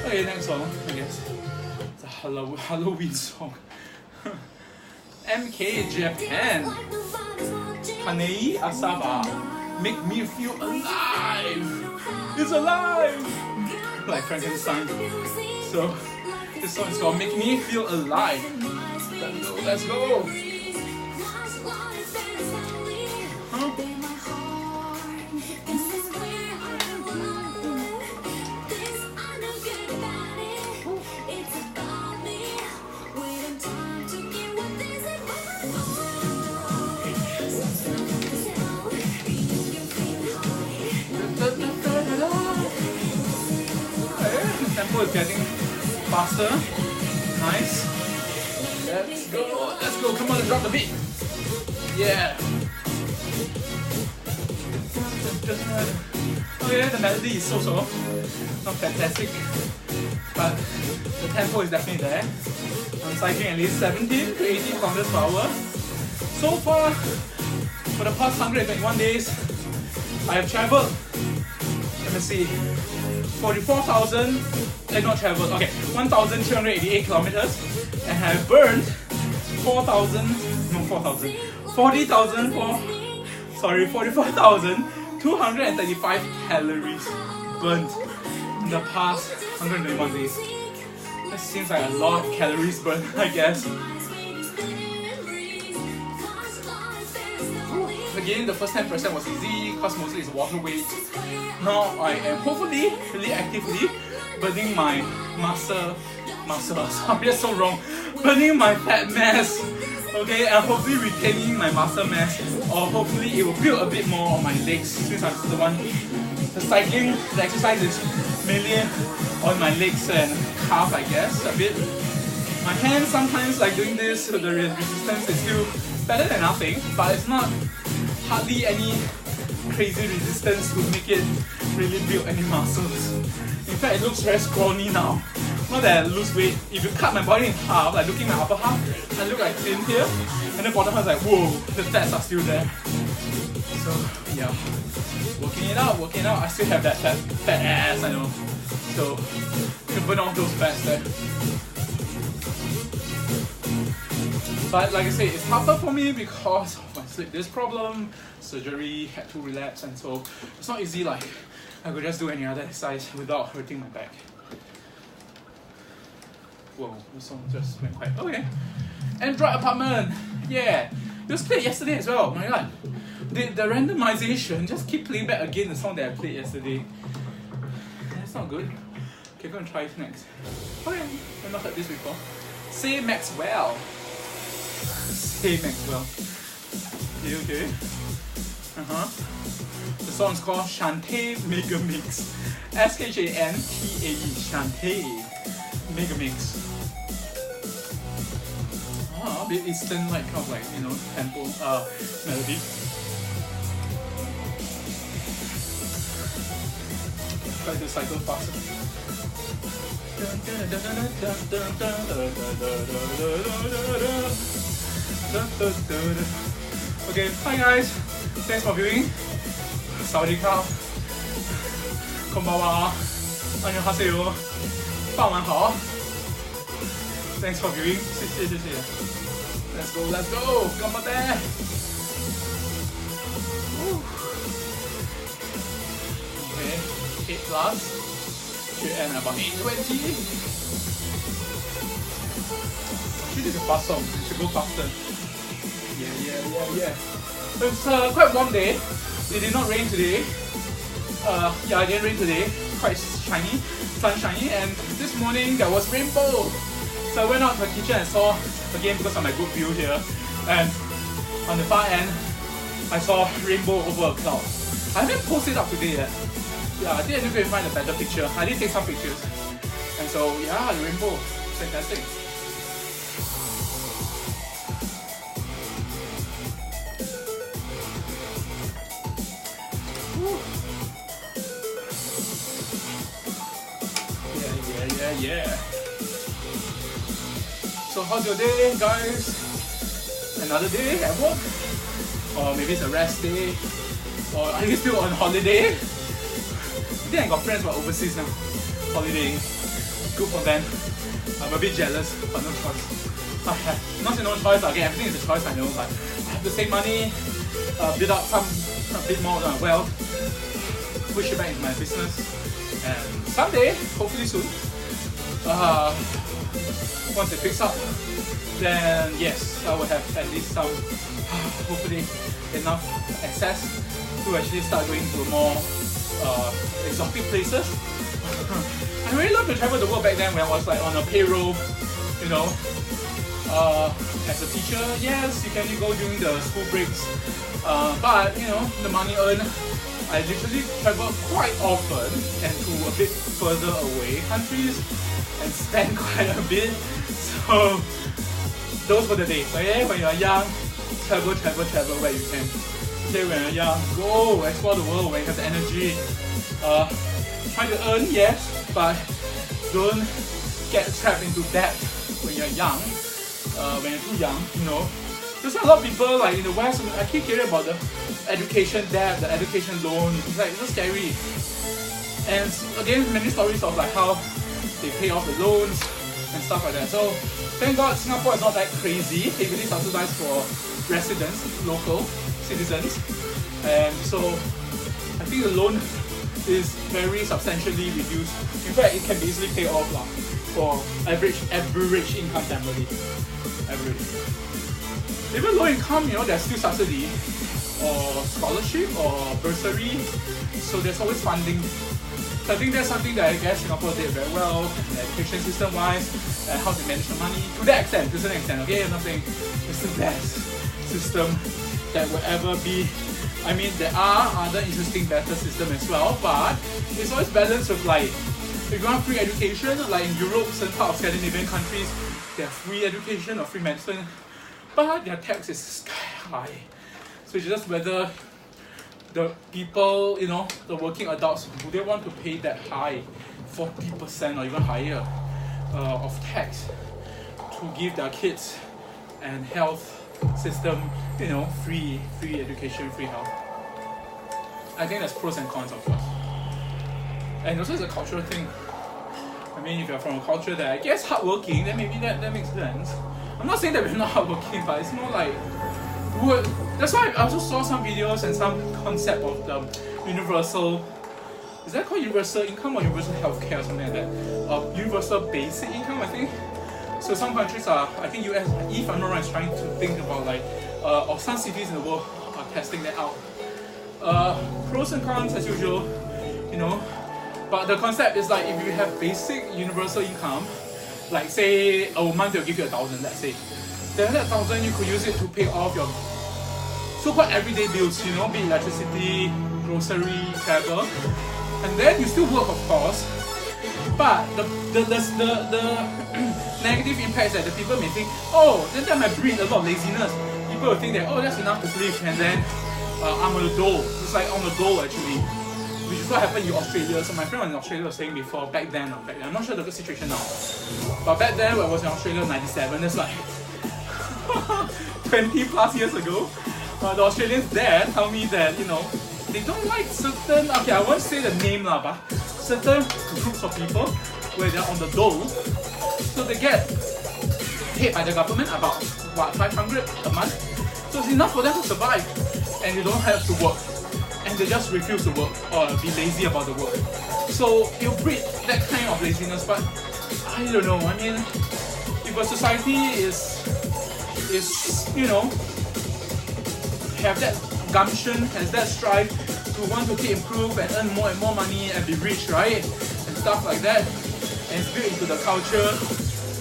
Okay, next song, I guess. It's a Halloween song. MK Japan. Kanei Asaba. Make me feel alive. It's alive! Like Frankenstein. So, this song is called Make Me Feel Alive. Let's go! Huh? Tempo is getting faster. Nice. Let's go. Let's go. Come on, let's drop the beat. Yeah. Oh yeah, the melody is so not fantastic, but the tempo is definitely there. I'm cycling at least 17 to 18 kilometers per hour. So far, for the past 121 days, I have traveled. Let me see. 44,000, not traveled, okay, 1,288 kilometers, and have burned 44,235 calories burnt in the past 121 days. That seems like a lot of calories burnt, I guess. again, the first 10% was easy because mostly it's water weight. Now I am hopefully really actively burning my muscle, sorry, that's so wrong, burning my fat mass, okay, and hopefully retaining my muscle mass, or hopefully it will build a bit more on my legs since I'm the one, the cycling, the exercise is mainly on my legs and calf, I guess, a bit. My hands sometimes, like doing this, the resistance is still better than nothing, but it's not hardly any crazy resistance to make it really build any muscles. In fact, it looks very scrawny now. Not that I lose weight. If you cut my body in half, like looking at my upper half, I look like thin here, and the bottom half is like, whoa, the fats are still there. So yeah, working it out. I still have that fat ass, I know. So you can burn off those fats there. But like I say, it's tougher for me because of my slip disc problem, surgery, had to relapse, and so it's not easy like I could just do any other exercise without hurting my back. Whoa, this song just went quiet. Okay. Android apartment. Yeah. It was played yesterday as well. My god. The randomization just keep playing back again the song that I played yesterday. That's not good. Okay, go and try it next. Okay, I've not heard this before. Say Maxwell. Say Maxwell. Okay. The song's called Shantae Mega Mix. S-H-A-N-T-A-E. Shantae Mega Mix. A bit Eastern, like kind of like, you know, tempo melody. Try to cycle faster. Okay, hi guys. Thanks for viewing. Sawadee-ka. Konbanwa. Annyeonghaseyo. 傍晚好. Thanks for viewing. 谢谢. Let's go. Ganbatte. Okay, 8 plus. Should end about 8:20. Actually, this is a fast song. It should go faster. Yeah. It's quite a warm day. It did not rain today. Yeah, it didn't rain today. Quite shiny, sunshiny, and this morning there was rainbow. So I went out to the kitchen and saw, again because of my good view here, and on the far end, I saw rainbow over a cloud. I haven't posted up today yet. Yeah, I think I need to find a better picture. I did take some pictures. And so, yeah, the rainbow, fantastic. Yeah. So how's your day, guys? Another day at work? Or maybe it's a rest day? Or are you still on holiday? I think I got friends who are overseas now, holidaying. Good for them. I'm a bit jealous, but no choice. I have not say no choice, again, everything is a choice, I know, but I have to save money, build up a bit more wealth, push it back into my business, and someday, hopefully soon, once it picks up, then yes, I will have at least some, hopefully enough access to actually start going to more exotic places. I really love to travel the world back then when I was like on a payroll, you know. As a teacher, yes, you can go during the school breaks, but you know, the money earned, I literally travel quite often and to a bit further away countries and spend quite a bit. So those were the days. Okay? When you're young, travel where you can. Okay, when you're young, go explore the world when you have the energy. Try to earn, yes, but don't get trapped into debt when you're young. When you're too young, you know. There's a lot of people like in the West, I keep hearing about the education debt, the education loan. It's like, it's so scary. And again, many stories of like how they pay off the loans and stuff like that. So thank God Singapore is not that crazy. They really subsidize for residents, local citizens. And so I think the loan is very substantially reduced. In fact, it can be easily paid off for average income family. Average. Even low income, you know, there's still subsidy. or scholarship or bursary. So there's always funding. So I think that's something that I guess Singapore did very well, education system wise, and how to manage the money to that extent, to a certain extent. Okay, I'm not saying it's the best system that will ever be. I mean, there are other interesting, better systems as well, but it's always balanced with like, if you want free education, like in Europe, certain part of Scandinavian countries, they have free education or free medicine, but their tax is sky high. So it's just whether the people, you know, the working adults, do they want to pay that high, 40% or even higher of tax to give their kids and health system, you know, free education, free health. I think there's pros and cons, of course. And also it's a cultural thing. I mean, if you're from a culture that I guess hardworking, then maybe that makes sense. I'm not saying that we're not hardworking, but it's more like, that's why I also saw some videos and some concept of the universal, is that called universal income or universal healthcare or something like that? Universal basic income, I think. So some countries are, I think US, if I'm not wrong, is trying to think about like, or some cities in the world are testing that out. Pros and cons as usual, you know. But the concept is like, if you have basic universal income, like say a month they'll give you 1,000, let's say. Then that 1,000 you could use it to pay off your so-called everyday bills, you know, be electricity, grocery, travel. And then you still work, of course. But the negative impact is that the people may think, oh, then that might breed a lot of laziness. People will think that, oh, that's enough to live, and then I'm on the dole. It's like on the dole actually, which is what happened in Australia. So my friend in Australia was saying before, back then, I'm not sure the situation now, but back then when I was in Australia in '97, that's like 20 plus years ago. The Australians there tell me that, you know, they don't like certain, okay, I won't say the name lah, but certain groups of people where they're on the dole, so they get paid by the government about what, 500 a month. So it's enough for them to survive, and they don't have to work, and they just refuse to work or be lazy about the work. So you breed that kind of laziness, but I don't know. I mean, if a society is you know, have that gumption, has that strive to want to keep improve and earn more and more money and be rich, right? And stuff like that, and it's built into the culture,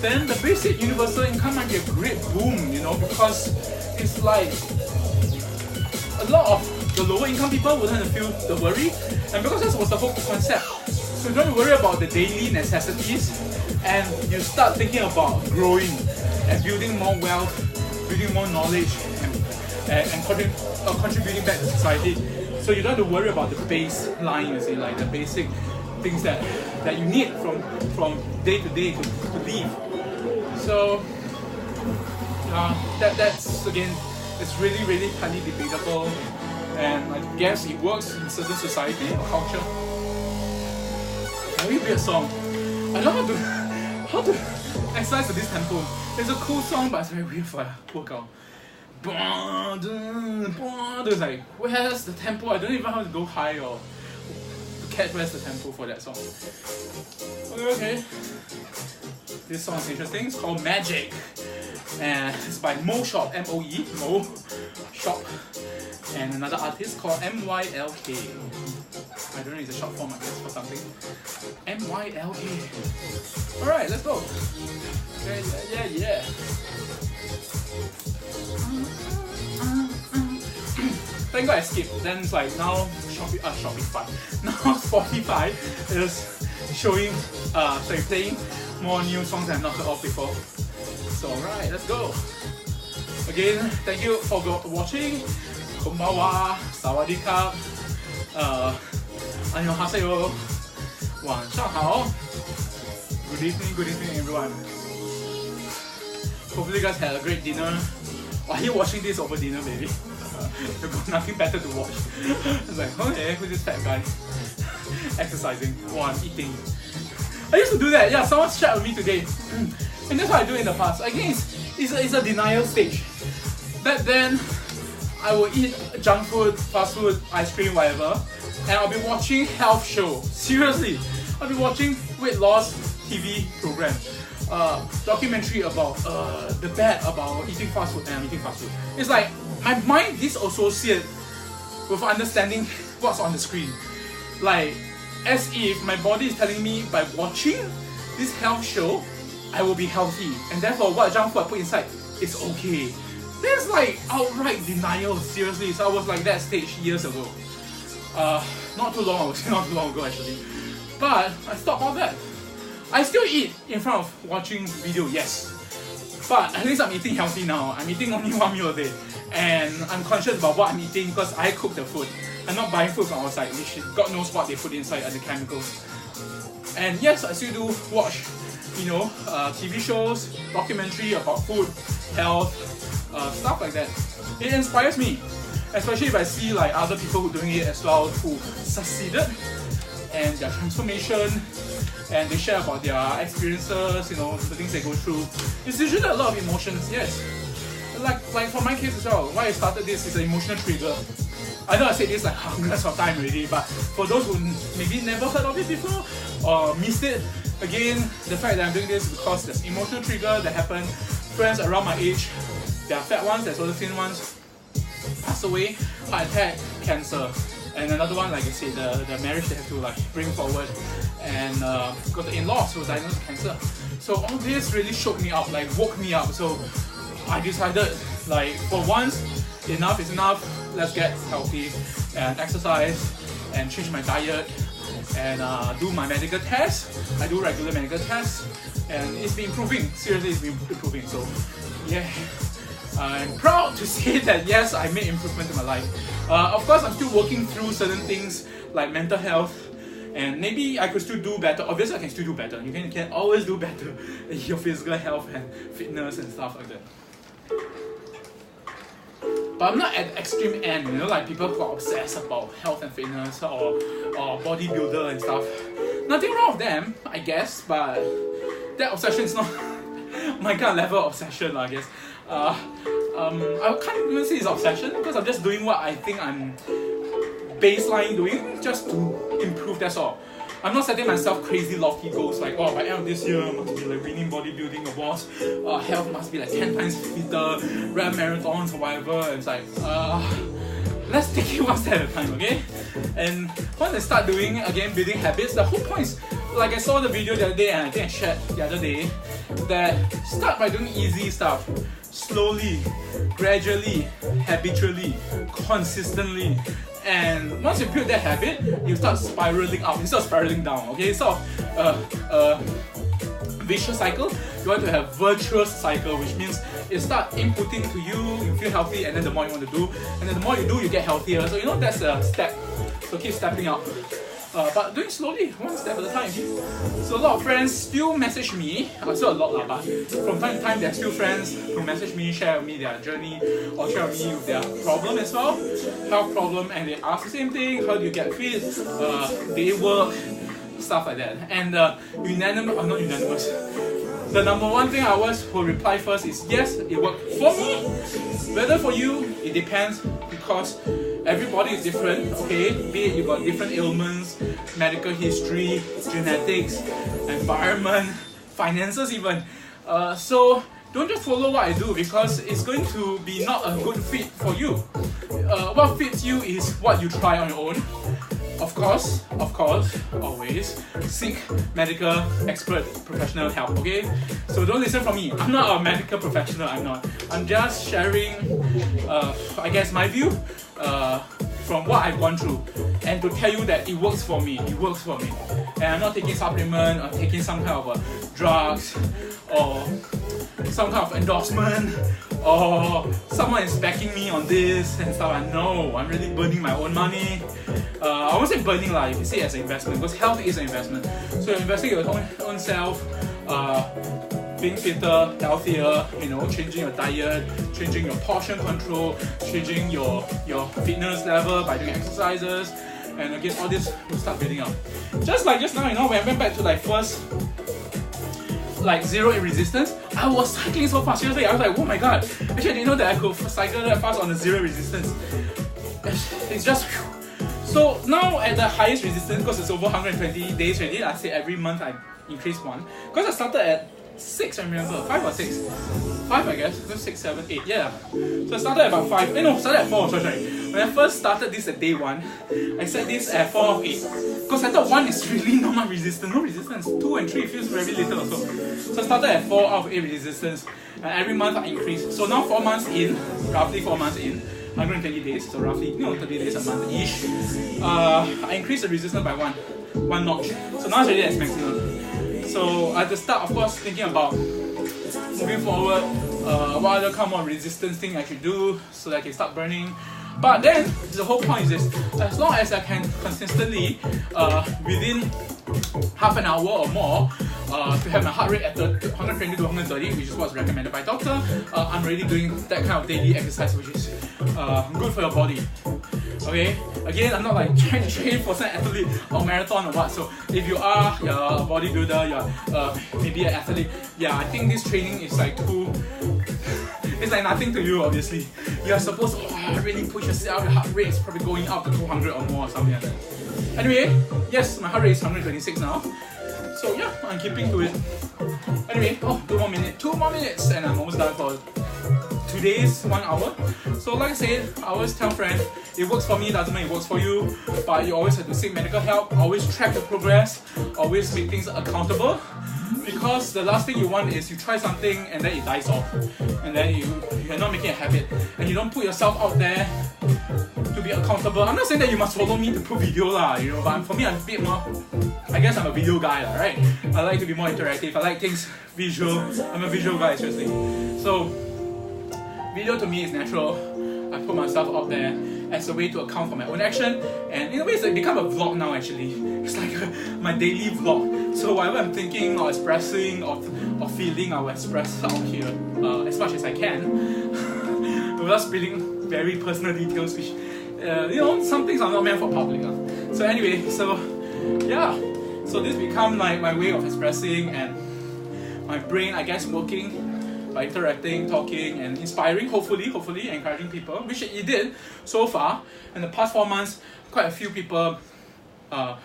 then the basic universal income might be a great boom, you know, because it's like a lot of the lower income people wouldn't feel the worry, and because that was the whole concept. So you don't worry about the daily necessities, and you start thinking about growing and building more wealth, building more knowledge, and contributing back to society. So you don't have to worry about the baseline, you see, like the basic things that you need from day to day to live. So that's again, it's really highly debatable, and I guess it works in certain society or culture. Very weird song. I don't know how to exercise to this tempo. It's a cool song, but it's very weird for a workout. It's like, where's the tempo? I don't even know how to go high or to catch where's the tempo for that song. Okay. This song is interesting. It's called Magic, and it's by Mo Shop, M-O-E, Mo Shop, and another artist called M-Y-L-K. I don't know, it's a short form, I guess, for something. M-Y-L-K. Alright, let's go. Yeah. Thank God I skipped. Then it's like now Shopify. Now Spotify is showing, playing more new songs I've not heard of before. So alright, let's go. Again, thank you for watching. Konbanwa, Sawadee-ka, Annyeonghaseyo, 晚上好. Good evening everyone. Hopefully you guys had a great dinner. Why are you watching this over dinner, baby? You've got nothing better to watch. It's like, okay, who's this fat guy? Exercising while I'm eating. I used to do that. Yeah, someone shared with me today. And that's what I do in the past. I think it's a denial stage. Back then, I would eat junk food, fast food, ice cream, whatever, and I'll be watching health show. Seriously, I'll be watching weight loss TV program, documentary about the bad about eating fast food, and I'm eating fast food. It's like my mind disassociates with understanding what's on the screen. Like, as if my body is telling me by watching this health show, I will be healthy, and therefore what junk food I put inside is okay. That's like outright denial, seriously. So I was like that stage years ago. Not too long ago actually. But I stopped all that. I still eat in front of watching video, yes. But at least I'm eating healthy now. I'm eating only one meal a day. And I'm conscious about what I'm eating because I cook the food. I'm not buying food from outside, which God knows what they put inside and the chemicals. And yes, I still do watch, TV shows, documentary about food, health, stuff like that. It inspires me, especially if I see like other people who are doing it as well, who succeeded and their transformation, and they share about their experiences, the things they go through. It's usually a lot of emotions, yes. Like for my case as well, why I started this is an emotional trigger. I know I said this like hundreds of times already, but for those who maybe never heard of it before or missed it, again, the fact that I'm doing this is because there's emotional trigger that happened. Friends around my age, there are fat ones, there's also thin ones, passed away, heart attack, cancer. And another one, like I said, the marriage they have to like bring forward, and got the in-laws who were diagnosed with cancer. So all this really shook me up, like woke me up. So I decided, like, for once, enough is enough. Let's get healthy and exercise and change my diet and do my medical tests. I do regular medical tests, and it's been improving. Seriously, it's been improving. So yeah, I'm proud to say that yes, I made improvement in my life. Of course, I'm still working through certain things like mental health, and maybe I could still do better. Obviously, I can still do better. You can always do better in your physical health and fitness and stuff like that. But I'm not at the extreme end, like people who are obsessed about health and fitness or bodybuilder and stuff. Nothing wrong with them, I guess, but that obsession is not my kind of level of obsession, I guess. I can't even say it's obsession because I'm just doing what I think I'm baseline doing just to improve, that's all. I'm not setting myself crazy lofty goals like, by the end of this year I must be like winning bodybuilding awards, health must be like 10 times fitter, run marathons or whatever. It's like, let's take it one step at a time, okay? And once I start doing, again, building habits, the whole point is, like I saw the video the other day and I think I shared the other day, that start by doing easy stuff, slowly, gradually, habitually, consistently. And once you build that habit, you start spiraling up instead of spiraling down, okay? So, vicious cycle, you want to have virtuous cycle, which means it start inputting to you, you feel healthy, and then the more you want to do, and then the more you do, you get healthier. So that's a step. So keep stepping up. But doing slowly, one step at a time. So a lot of friends still message me, still a lot but from time to time there are still friends who message me, share with me their journey, or share with me with their problem as well, health problem, and they ask the same thing, how do you get fit, day work, stuff like that. And not unanimous, the number one thing I always will reply first is yes, it worked for me. Whether for you, it depends, because everybody is different, okay? Be it you got different ailments, medical history, genetics, environment, finances even. So don't just follow what I do because it's going to be not a good fit for you. What fits you is what you try on your own. Of course, always seek medical expert professional help, okay? So don't listen from me. I'm not a medical professional, I'm not. I'm just sharing, I guess, my view from what I've gone through, and to tell you that it works for me, And I'm not taking supplement or taking some kind of drugs or some kind of endorsement or someone is backing me on this and stuff. No, I'm really burning my own money. I won't say burning, like, you say as an investment, because health is an investment. So you're investing in your own self, being fitter, healthier, changing your diet, changing your portion control, changing your fitness level by doing exercises, and again, all this will start building up. Just like just now, when I went back to first, 0 in resistance, I was cycling so fast. Seriously, I was like, oh my god, actually I didn't know that I could cycle that fast on the 0 resistance. It's just whew. So now at the highest resistance, because it's over 120 days already, I say every month I increase one. Because I started at 6, I remember, 5 or 6? 5 I guess, 6, 7, 8, yeah. So I started at about 5, started at 4, sorry. when I first started this at day 1, I set this at 4 of 8. Because I thought 1 is really not much resistance. No resistance. 2 and 3 feels very little also. So I started at 4 out of 8 resistance. And every month I increased. So now 4 months in, roughly 4 months in, 120 days, so roughly 30 days a month-ish, I increased the resistance by one notch. So now it's already at maximum. So at the start, of course, thinking about moving forward, what other kind of resistance thing I should do so that I can start burning. But then, the whole point is this, as long as I can consistently, within half an hour or more, to have my heart rate at 120 to 130, which is what's recommended by doctor, I'm already doing that kind of daily exercise, which is good for your body. Okay, again, I'm not like trying to train for some athlete or marathon or what. So if you are a bodybuilder, you're maybe an athlete, yeah, I think this training is like it's like nothing to you. Obviously, you are supposed to really push yourself. Your heart rate is probably going up to 200 or more or something like that. Anyway, yes, my heart rate is 126 now. So yeah, I'm keeping to it. Anyway, 2 more minutes and I'm almost done for today's 1 hour. So like I said, I always tell friends, it works for me, doesn't mean it works for you, but you always have to seek medical help, always track the progress, always make things accountable, because the last thing you want is you try something and then it dies off, and then you're not making a habit, and you don't put yourself out there to be accountable. I'm not saying that you must follow me to put video lah, but for me I'm a bit more, I guess I'm a video guy lah, right? I like to be more interactive, I like things visual, I'm a visual guy, seriously. So video to me is natural. I put myself out there as a way to account for my own action, and in a way it's like become a vlog now actually. It's like my daily vlog. So whatever I'm thinking or expressing or feeling, I will express out here as much as I can without spilling very personal details, which some things are not meant for public. So anyway, so yeah, so this become like my way of expressing and my brain, I guess, working by interacting, talking, and inspiring, hopefully encouraging people, which it did so far. In the past 4 months, quite a few people private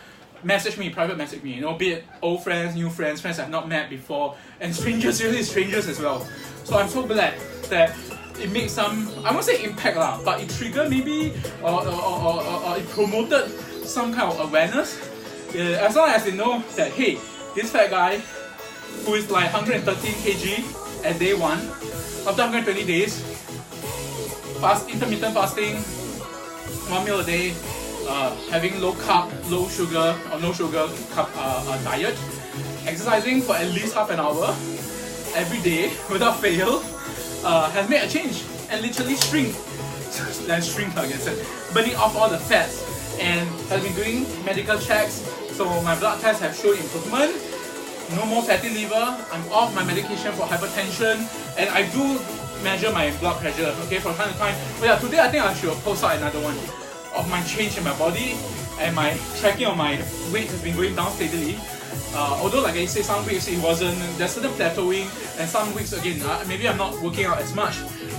message me, be it old friends, new friends, friends I've not met before, and strangers, really strangers as well. So I'm so glad that it made some, I won't say impact lah, but it triggered maybe, or it promoted some kind of awareness. As long as they know that, hey, this fat guy who is like 113 kg at day 1, after 120 days, intermittent fasting, 1 meal a day, having low carb, low sugar or no sugar diet, exercising for at least half an hour every day without fail, has made a change and literally burning off all the fats, and has been doing medical checks. So my blood tests have shown improvement. No more fatty liver, I'm off my medication for hypertension, and I do measure my blood pressure, okay, from time to time. But yeah, today I think I should post out another one of my change in my body, and my tracking of my weight has been going down steadily. Although like I say, some weeks it wasn't, there's certain plateauing, and some weeks again, maybe I'm not working out as much,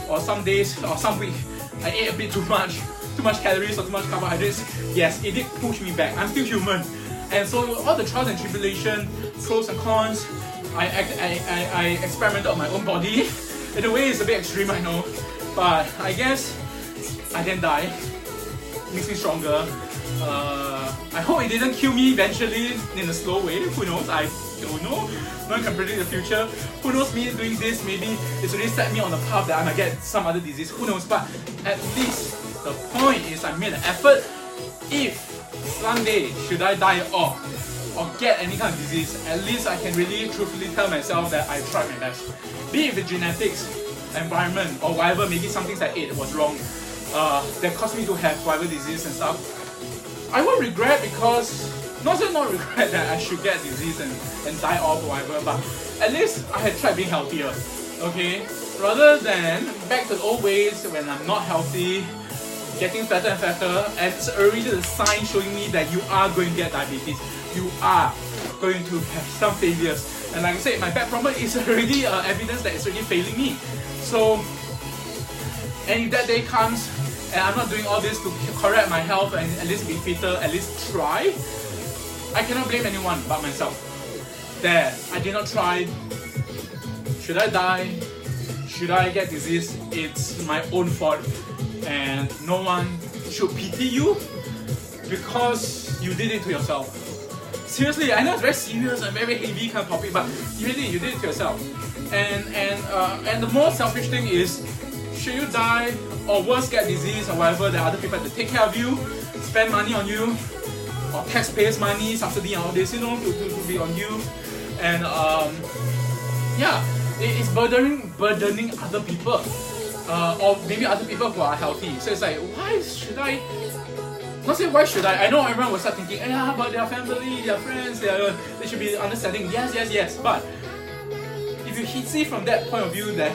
or some days, or some week, I ate a bit too much calories or too much carbohydrates. Yes, it did push me back, I'm still human. And so all the trials and tribulation, pros and cons, I experimented on my own body. In a way it's a bit extreme, I know, but I guess I didn't die. Makes me stronger. I hope it didn't kill me eventually in a slow way. Who knows? I don't know. No one can predict the future. Who knows, me doing this, maybe it's already set me on the path that I might get some other disease. Who knows? But at least the point is I made an effort. If someday should I die off or get any kind of disease, at least I can really truthfully tell myself that I tried my best. Be it the genetics, environment, or whatever, maybe some things I ate was wrong, that caused me to have whatever disease and stuff. I won't regret, because not regret that I should get disease and die off or whatever, but at least I had tried being healthier, okay? Rather than back to the old ways when I'm not healthy, getting fatter and fatter, and it's already the sign showing me that you are going to get diabetes. You are going to have some failures. And like I said, my back problem is already evidence that it's already failing me. So, and if that day comes, and I'm not doing all this to correct my health and at least be fitter, at least try, I cannot blame anyone but myself. That I did not try. Should I die? Should I get disease? It's my own fault. And no one should pity you because you did it to yourself. Seriously, I know it's very serious and very heavy kind of topic, but you did it to yourself. And the more selfish thing is, should you die or worse get disease or whatever, that other people have to take care of you, spend money on you, or taxpayers' money, subsidy and all this, you know, to be on you. And yeah, it's burdening other people, or maybe other people who are healthy. So it's like, why should I? Not say why should I know everyone will start thinking, yeah, but their family, their friends, they should be understanding. Yes. But if you see from that point of view, that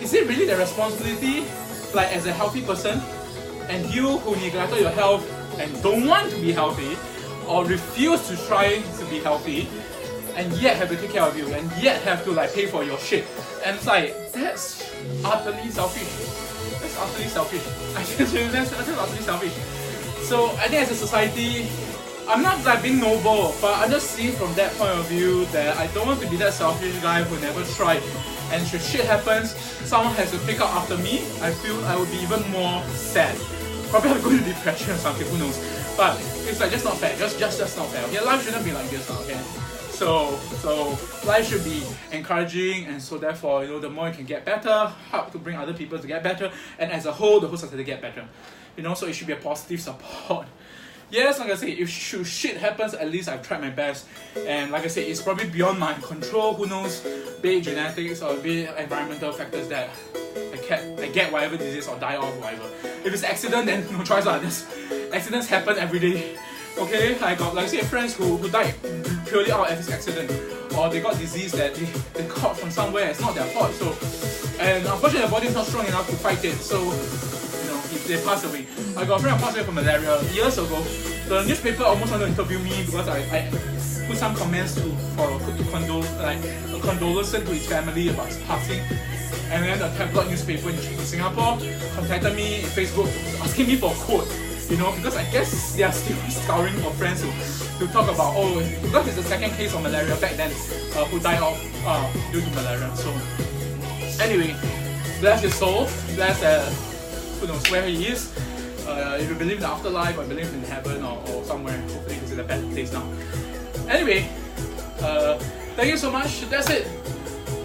is it really the responsibility, like as a healthy person, and you who neglected your health and don't want to be healthy, or refuse to try to be healthy, and yet have to take care of you, and yet have to like pay for your shit, and it's like, that's utterly selfish. That's utterly selfish. That's utterly selfish. So I think as a society, I'm not like being noble, but I just see from that point of view that I don't want to be that selfish guy who never tried. And if shit happens, someone has to pick up after me, I feel I would be even more sad. Probably I'll go into depression or something, who knows. But it's like just not fair, just not fair. Okay, life shouldn't be like this, okay? So life should be encouraging, and so therefore, you know, the more you can get better, help to bring other people to get better, and as a whole, the whole society get better. You know, so it should be a positive support. Yes, like I say, if shit happens, at least I've tried my best. And like I say, it's probably beyond my control, who knows, be it genetics or be it environmental factors that I get whatever disease or die off or whatever. If it's accident, then no choice lah. Accidents happen every day. Okay, I got, like I say, friends who died purely out of this accident. Or they got disease that they caught from somewhere, it's not their fault. So, and unfortunately their body is not strong enough to fight it. So, they passed away. I got a friend who passed away from malaria years ago. The newspaper almost wanted to interview me because I put some comments for a condolence to his family about his passing. And then the tabloid newspaper in Singapore contacted me in Facebook asking me for a quote. You know, because I guess they are still scouring for friends to talk about, because it's the second case of malaria back then, who died off due to malaria. So anyway, bless his soul, bless who knows where he is. If you believe in the afterlife or believe in heaven or somewhere, hopefully he's in a better place now. Anyway, thank you so much. That's it.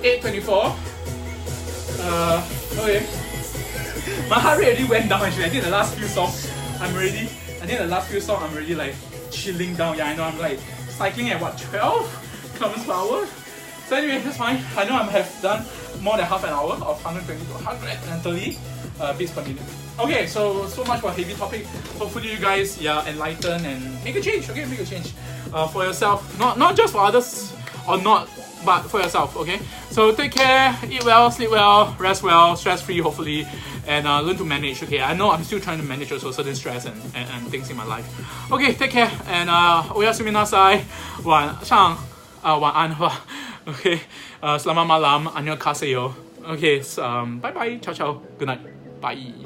8:24. Okay. My heart rate already went down actually. I think the last few songs I'm already like chilling down. Yeah, I know I'm like cycling at what, 12 kilometers per hour? So anyway, that's fine. I know I have done more than half an hour of 120 to 130 beats per minute. Okay, so much for a heavy topic. Hopefully you guys enlighten and make a change. Okay, make a change for yourself, not just for others or not, but for yourself. Okay, so take care, eat well, sleep well, rest well, stress free hopefully, and learn to manage. Okay, I know I'm still trying to manage also certain stress and things in my life. Okay, take care and 我要睡眠那塞晚上晚安吧。Okay, selamat malam, annyeonghaseyo. Okay, bye bye, ciao ciao, good night, bye.